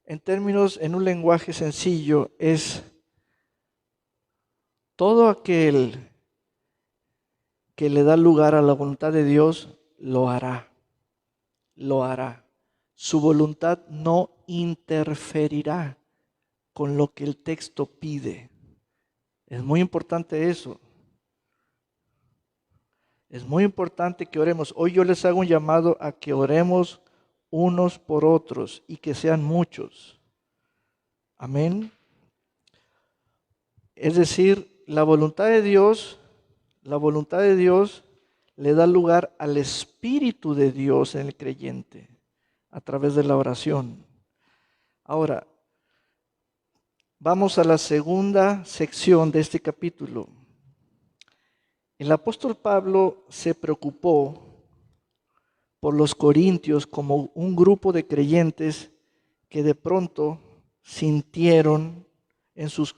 en un lenguaje sencillo, es todo aquel que le da lugar a la voluntad de Dios, lo hará. Lo hará. Su voluntad no interferirá con lo que el texto pide. Es muy importante eso. Es muy importante que oremos. Hoy yo les hago un llamado a que oremos unos por otros y que sean muchos. Amén. Es decir, la voluntad de Dios le da lugar al Espíritu de Dios en el creyente a través de la oración. Ahora, vamos a la segunda sección de este capítulo. El apóstol Pablo se preocupó por los corintios como un grupo de creyentes que de pronto sintieron en sus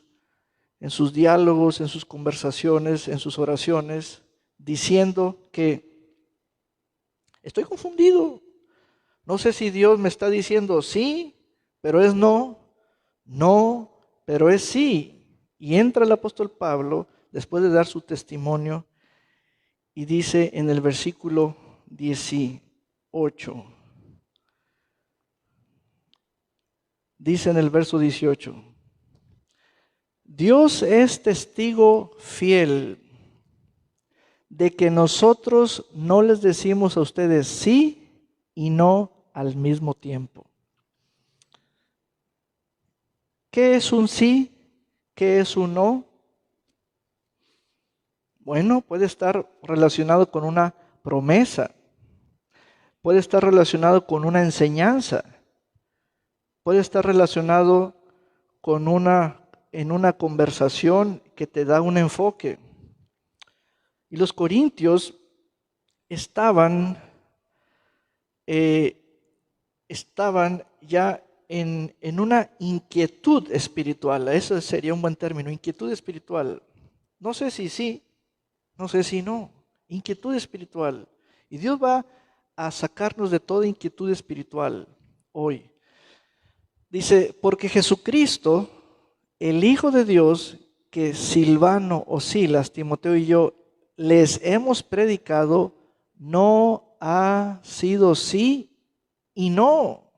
diálogos, en sus conversaciones, en sus oraciones, diciendo que estoy confundido. No sé si Dios me está diciendo sí, pero es no, no, pero es sí. Y entra el apóstol Pablo, después de dar su testimonio, y dice en el versículo 18, dice en el verso 18, Dios es testigo fiel de que nosotros no les decimos a ustedes sí y no al mismo tiempo. ¿Qué es un sí? ¿Qué es un no? Bueno, puede estar relacionado con una promesa, puede estar relacionado con una enseñanza, puede estar relacionado con en una conversación que te da un enfoque. Y los corintios estaban ya en una inquietud espiritual. Eso sería un buen término, inquietud espiritual. No sé si sí, no sé si no. Inquietud espiritual. Y Dios va a sacarnos de toda inquietud espiritual hoy. Dice, porque Jesucristo, el Hijo de Dios, que Silvano o Silas, Timoteo y yo les hemos predicado, no ha sido sí y no,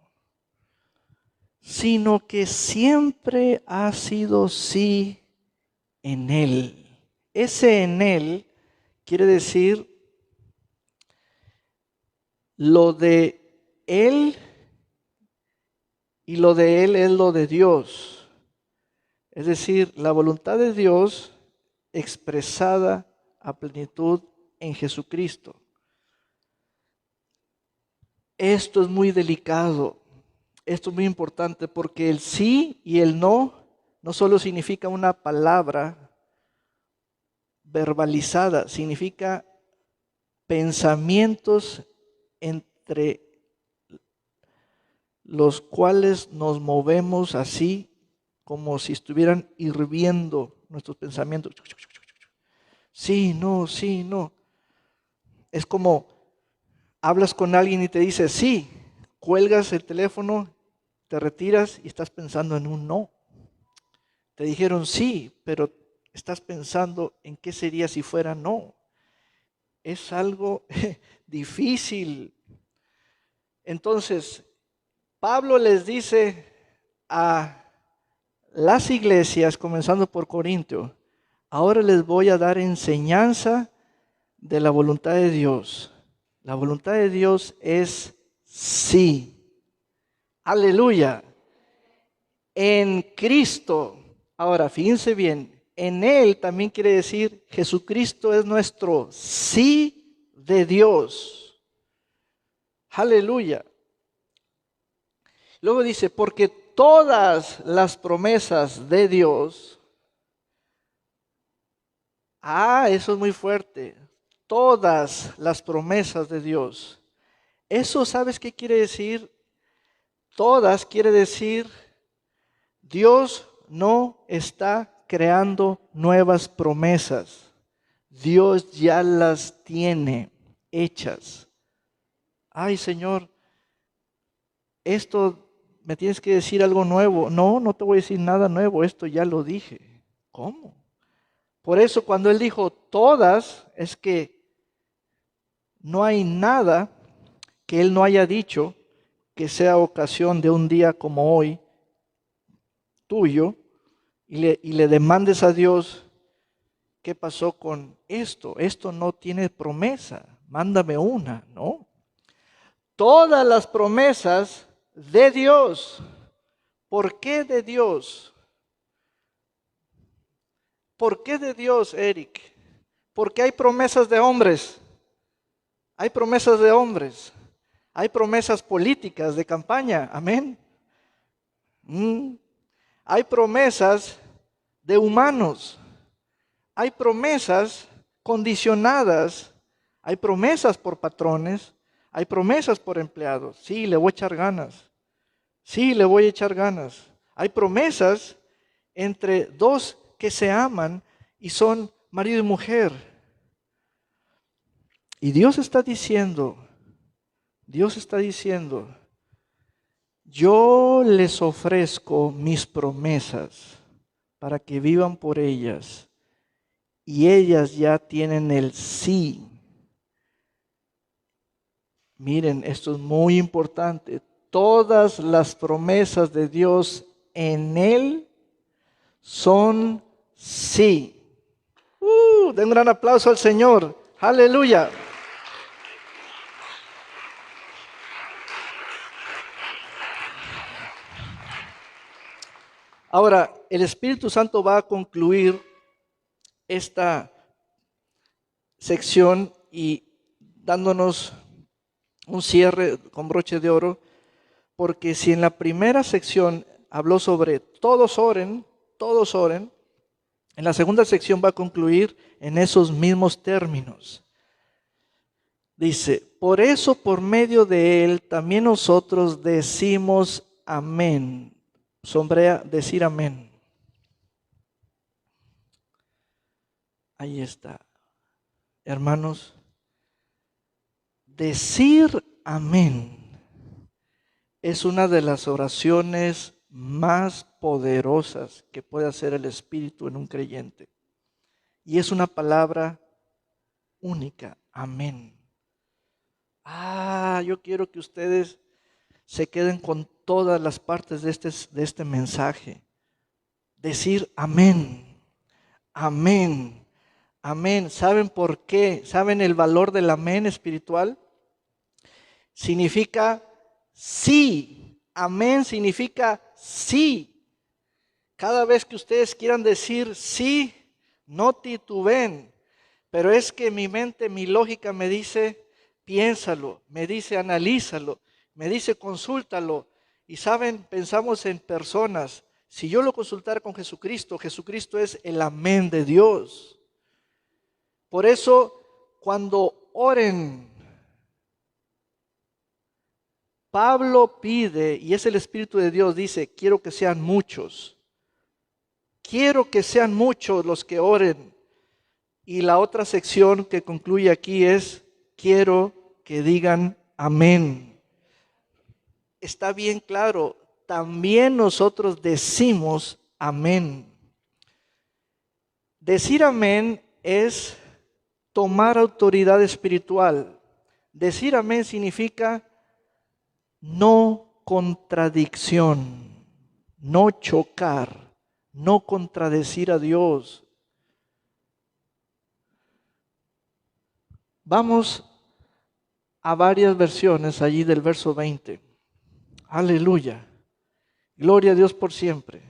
sino que siempre ha sido sí en Él. Ese en Él quiere decir lo de Él y lo de Él es lo de Dios. Es decir, la voluntad de Dios expresada a plenitud en Jesucristo. Esto es muy delicado, esto es muy importante porque el sí y el no solo significa una palabra verbalizada, significa pensamientos entre los cuales nos movemos así como si estuvieran hirviendo nuestros pensamientos. Sí, no, sí, no. Es como hablas con alguien y te dice sí, cuelgas el teléfono, te retiras y estás pensando en un no. Te dijeron sí, pero estás pensando en qué sería si fuera no. Es algo difícil. Entonces, Pablo les dice a las iglesias, comenzando por Corintio, ahora les voy a dar enseñanza de la voluntad de Dios. La voluntad de Dios es sí. Aleluya. En Cristo. Ahora, fíjense bien, en Él también quiere decir Jesucristo es nuestro sí de Dios. Aleluya. Luego dice, porque todas las promesas de Dios, eso es muy fuerte, todas las promesas de Dios. Eso, ¿sabes qué quiere decir? Todas quiere decir, Dios no está creando nuevas promesas. Dios ya las tiene hechas. Ay, Señor, esto me tienes que decir algo nuevo. No, no te voy a decir nada nuevo, esto ya lo dije. ¿Cómo? Por eso cuando Él dijo todas, es que no hay nada que Él no haya dicho que sea ocasión de un día como hoy, tuyo, y le demandes a Dios, ¿qué pasó con esto? Esto no tiene promesa, mándame una, ¿no? Todas las promesas de Dios. ¿Por qué de Dios? ¿Por qué de Dios, Eric? Porque hay promesas de hombres. Hay promesas de hombres. Hay promesas políticas de campaña. Amén. Hay promesas de humanos. Hay promesas condicionadas. Hay promesas por patrones. Hay promesas por empleados. Sí, le voy a echar ganas. Sí, le voy a echar ganas. Hay promesas entre dos que se aman y son marido y mujer. Y Dios está diciendo, yo les ofrezco mis promesas para que vivan por ellas. Y ellas ya tienen el sí. Miren, esto es muy importante. Todas las promesas de Dios en Él son sí. Den un gran aplauso al Señor. Aleluya. Ahora, el Espíritu Santo va a concluir esta sección y dándonos un cierre con broche de oro, porque si en la primera sección habló sobre todos oren, En la segunda sección va a concluir en esos mismos términos. Dice, por eso por medio de él también nosotros decimos amén. Sombrea, decir amén. Ahí está. Hermanos, decir amén es una de las oraciones más poderosas que puede hacer el Espíritu en un creyente. Y es una palabra única, amén. Yo quiero que ustedes se queden con todas las partes de este mensaje. Decir amén, amén, amén. ¿Saben por qué? ¿Saben el valor del amén espiritual? Significa sí. Amén significa sí. Cada vez que ustedes quieran decir sí, no tituben. Pero es que mi mente, mi lógica me dice, piénsalo, me dice, analízalo, me dice, consúltalo. Y saben, pensamos en personas. Si yo lo consultara con Jesucristo, Jesucristo es el amén de Dios. Por eso, cuando oren, Pablo pide, y es el Espíritu de Dios, dice, quiero que sean muchos. Quiero que sean muchos los que oren. Y la otra sección que concluye aquí es, quiero que digan amén. Está bien claro, también nosotros decimos amén. Decir amén es tomar autoridad espiritual. Decir amén significa no contradicción, no chocar, no contradecir a Dios. Vamos a varias versiones allí del verso 20. Aleluya. Gloria a Dios por siempre.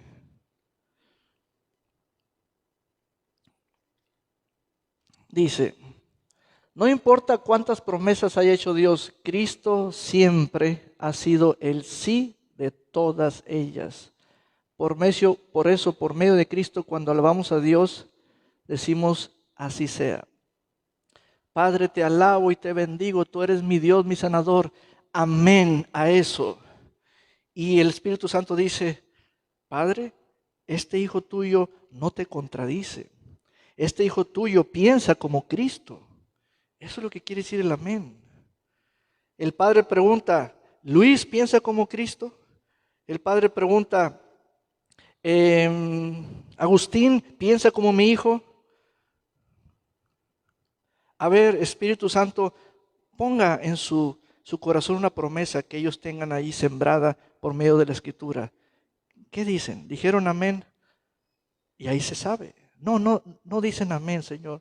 Dice, no importa cuántas promesas haya hecho Dios, Cristo siempre ha sido el sí de todas ellas. Por eso, por medio de Cristo, cuando alabamos a Dios, decimos así sea. Padre, te alabo y te bendigo, tú eres mi Dios, mi sanador. Amén a eso. Y el Espíritu Santo dice, Padre, este hijo tuyo no te contradice. Este hijo tuyo piensa como Cristo. Eso es lo que quiere decir el amén. El Padre pregunta, ¿Luis piensa como Cristo? El Padre pregunta, ¿Agustín piensa como mi hijo? A ver, Espíritu Santo, ponga en su corazón una promesa que ellos tengan ahí sembrada por medio de la Escritura. ¿Qué dicen? ¿Dijeron amén? Y ahí se sabe. No dicen amén, Señor.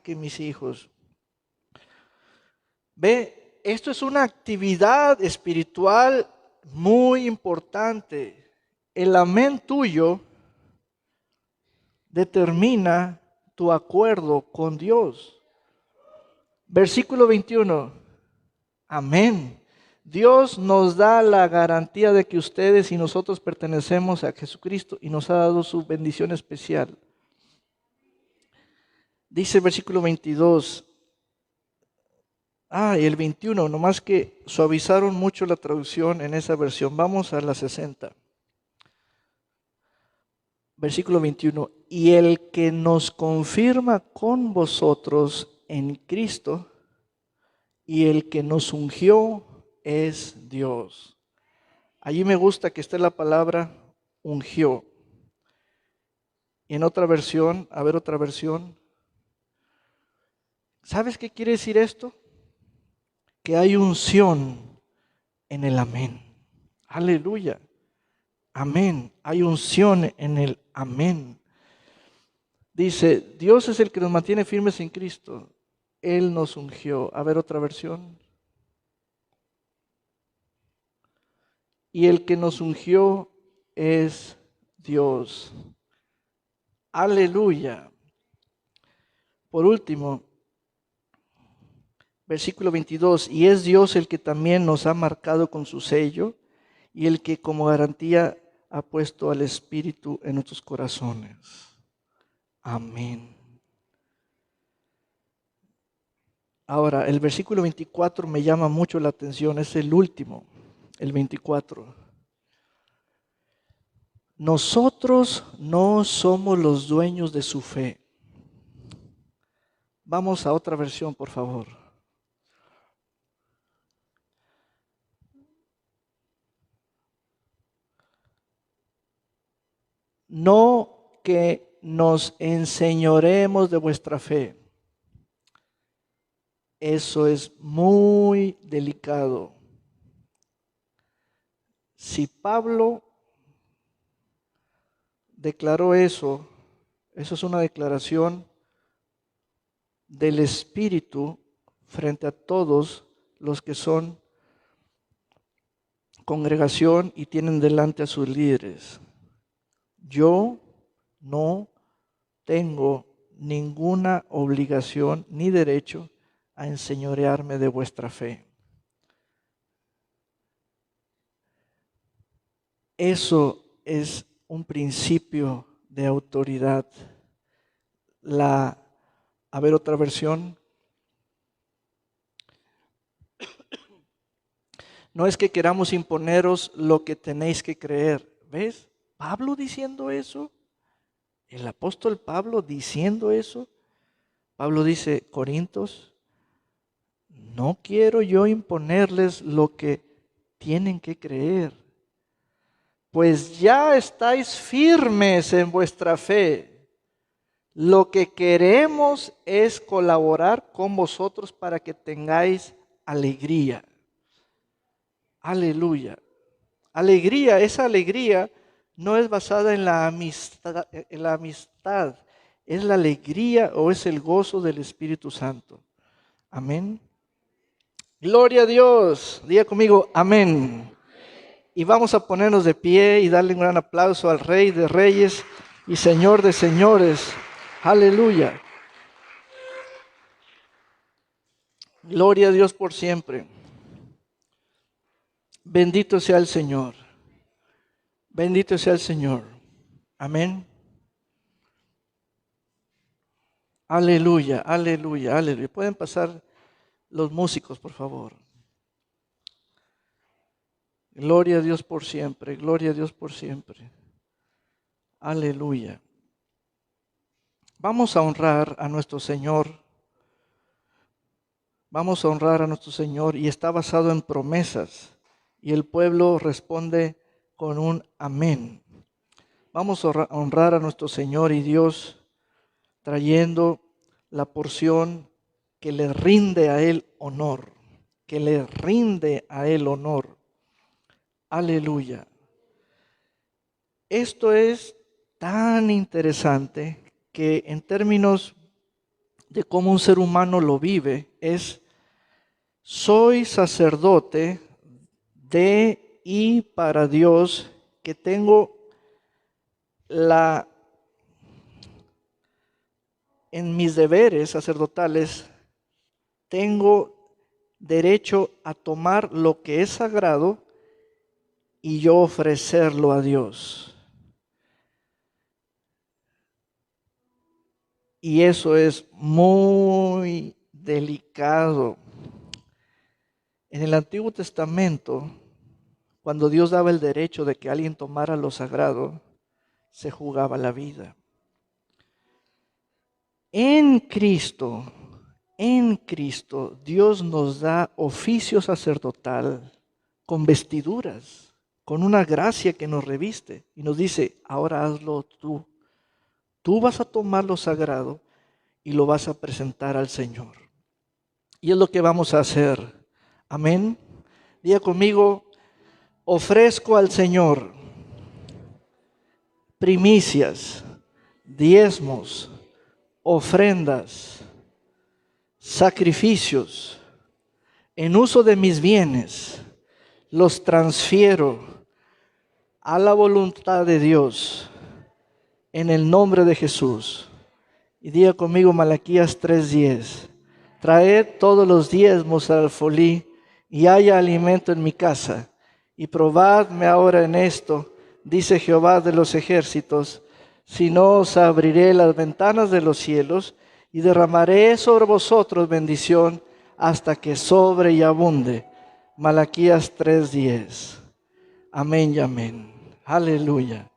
Que mis hijos. Ve, esto es una actividad espiritual muy importante. El amén tuyo determina tu acuerdo con Dios. Versículo 21. Amén. Dios nos da la garantía de que ustedes y nosotros pertenecemos a Jesucristo y nos ha dado su bendición especial. Dice el versículo 22. Y el 21, nomás que suavizaron mucho la traducción en esa versión. Vamos a la 60. Versículo 21. Y el que nos confirma con vosotros en Cristo y el que nos ungió es Dios. Allí me gusta que esté la palabra ungió. Y en otra versión, a ver otra versión. ¿Sabes qué quiere decir esto? Que hay unción en el amén. Aleluya. Amén. Hay unción en el amén. Dice, Dios es el que nos mantiene firmes en Cristo. Él nos ungió. A ver otra versión. Y el que nos ungió es Dios. Aleluya. Por último, versículo 22. Y es Dios el que también nos ha marcado con su sello y el que como garantía ha puesto al Espíritu en nuestros corazones. Amén. Ahora, el versículo 24 me llama mucho la atención, es el último, el 24. Nosotros no somos los dueños de su fe. Vamos a otra versión, por favor. No que nos enseñoremos de vuestra fe. Eso es muy delicado. Si Pablo declaró eso, eso es una declaración del Espíritu frente a todos los que son congregación y tienen delante a sus líderes. Yo no tengo ninguna obligación ni derecho a enseñorearme de vuestra fe. Eso es un principio de autoridad. A ver, otra versión. No es que queramos imponeros lo que tenéis que creer. ¿Ves? Pablo diciendo eso. El apóstol Pablo diciendo eso. Pablo dice, Corintios, no quiero yo imponerles lo que tienen que creer, pues ya estáis firmes en vuestra fe. Lo que queremos es colaborar con vosotros para que tengáis alegría. Aleluya. Alegría, esa alegría no es basada en la amistad, es la alegría o es el gozo del Espíritu Santo. Amén. Gloria a Dios. Diga conmigo, amén. Y vamos a ponernos de pie y darle un gran aplauso al Rey de Reyes y Señor de Señores. Aleluya. Gloria a Dios por siempre. Bendito sea el Señor. Bendito sea el Señor. Amén. Aleluya, aleluya, aleluya. Pueden pasar los músicos, por favor. Gloria a Dios por siempre, gloria a Dios por siempre. Aleluya. Vamos a honrar a nuestro Señor. Vamos a honrar a nuestro Señor y está basado en promesas. Y el pueblo responde con un amén. Vamos a honrar a nuestro Señor y Dios trayendo la porción que le rinde a Él honor. Que le rinde a Él honor. Aleluya. Esto es tan interesante que en términos de cómo un ser humano lo vive, soy sacerdote de y para Dios, que tengo en mis deberes sacerdotales, tengo derecho a tomar lo que es sagrado y yo ofrecerlo a Dios. Y eso es muy delicado. En el Antiguo Testamento, cuando Dios daba el derecho de que alguien tomara lo sagrado, se jugaba la vida. En Cristo, Dios nos da oficio sacerdotal con vestiduras, con una gracia que nos reviste y nos dice, ahora hazlo tú. Tú vas a tomar lo sagrado y lo vas a presentar al Señor. Y es lo que vamos a hacer. Amén. Diga conmigo, ofrezco al Señor primicias, diezmos, ofrendas, sacrificios, en uso de mis bienes, los transfiero a la voluntad de Dios. En el nombre de Jesús. Y diga conmigo Malaquías 3:10. Traed todos los diezmos al alfolí y haya alimento en mi casa. Y probadme ahora en esto, dice Jehová de los ejércitos, sino os abriré las ventanas de los cielos y derramaré sobre vosotros bendición hasta que sobre y abunde. Malaquías 3:10. Amén y amén. Aleluya.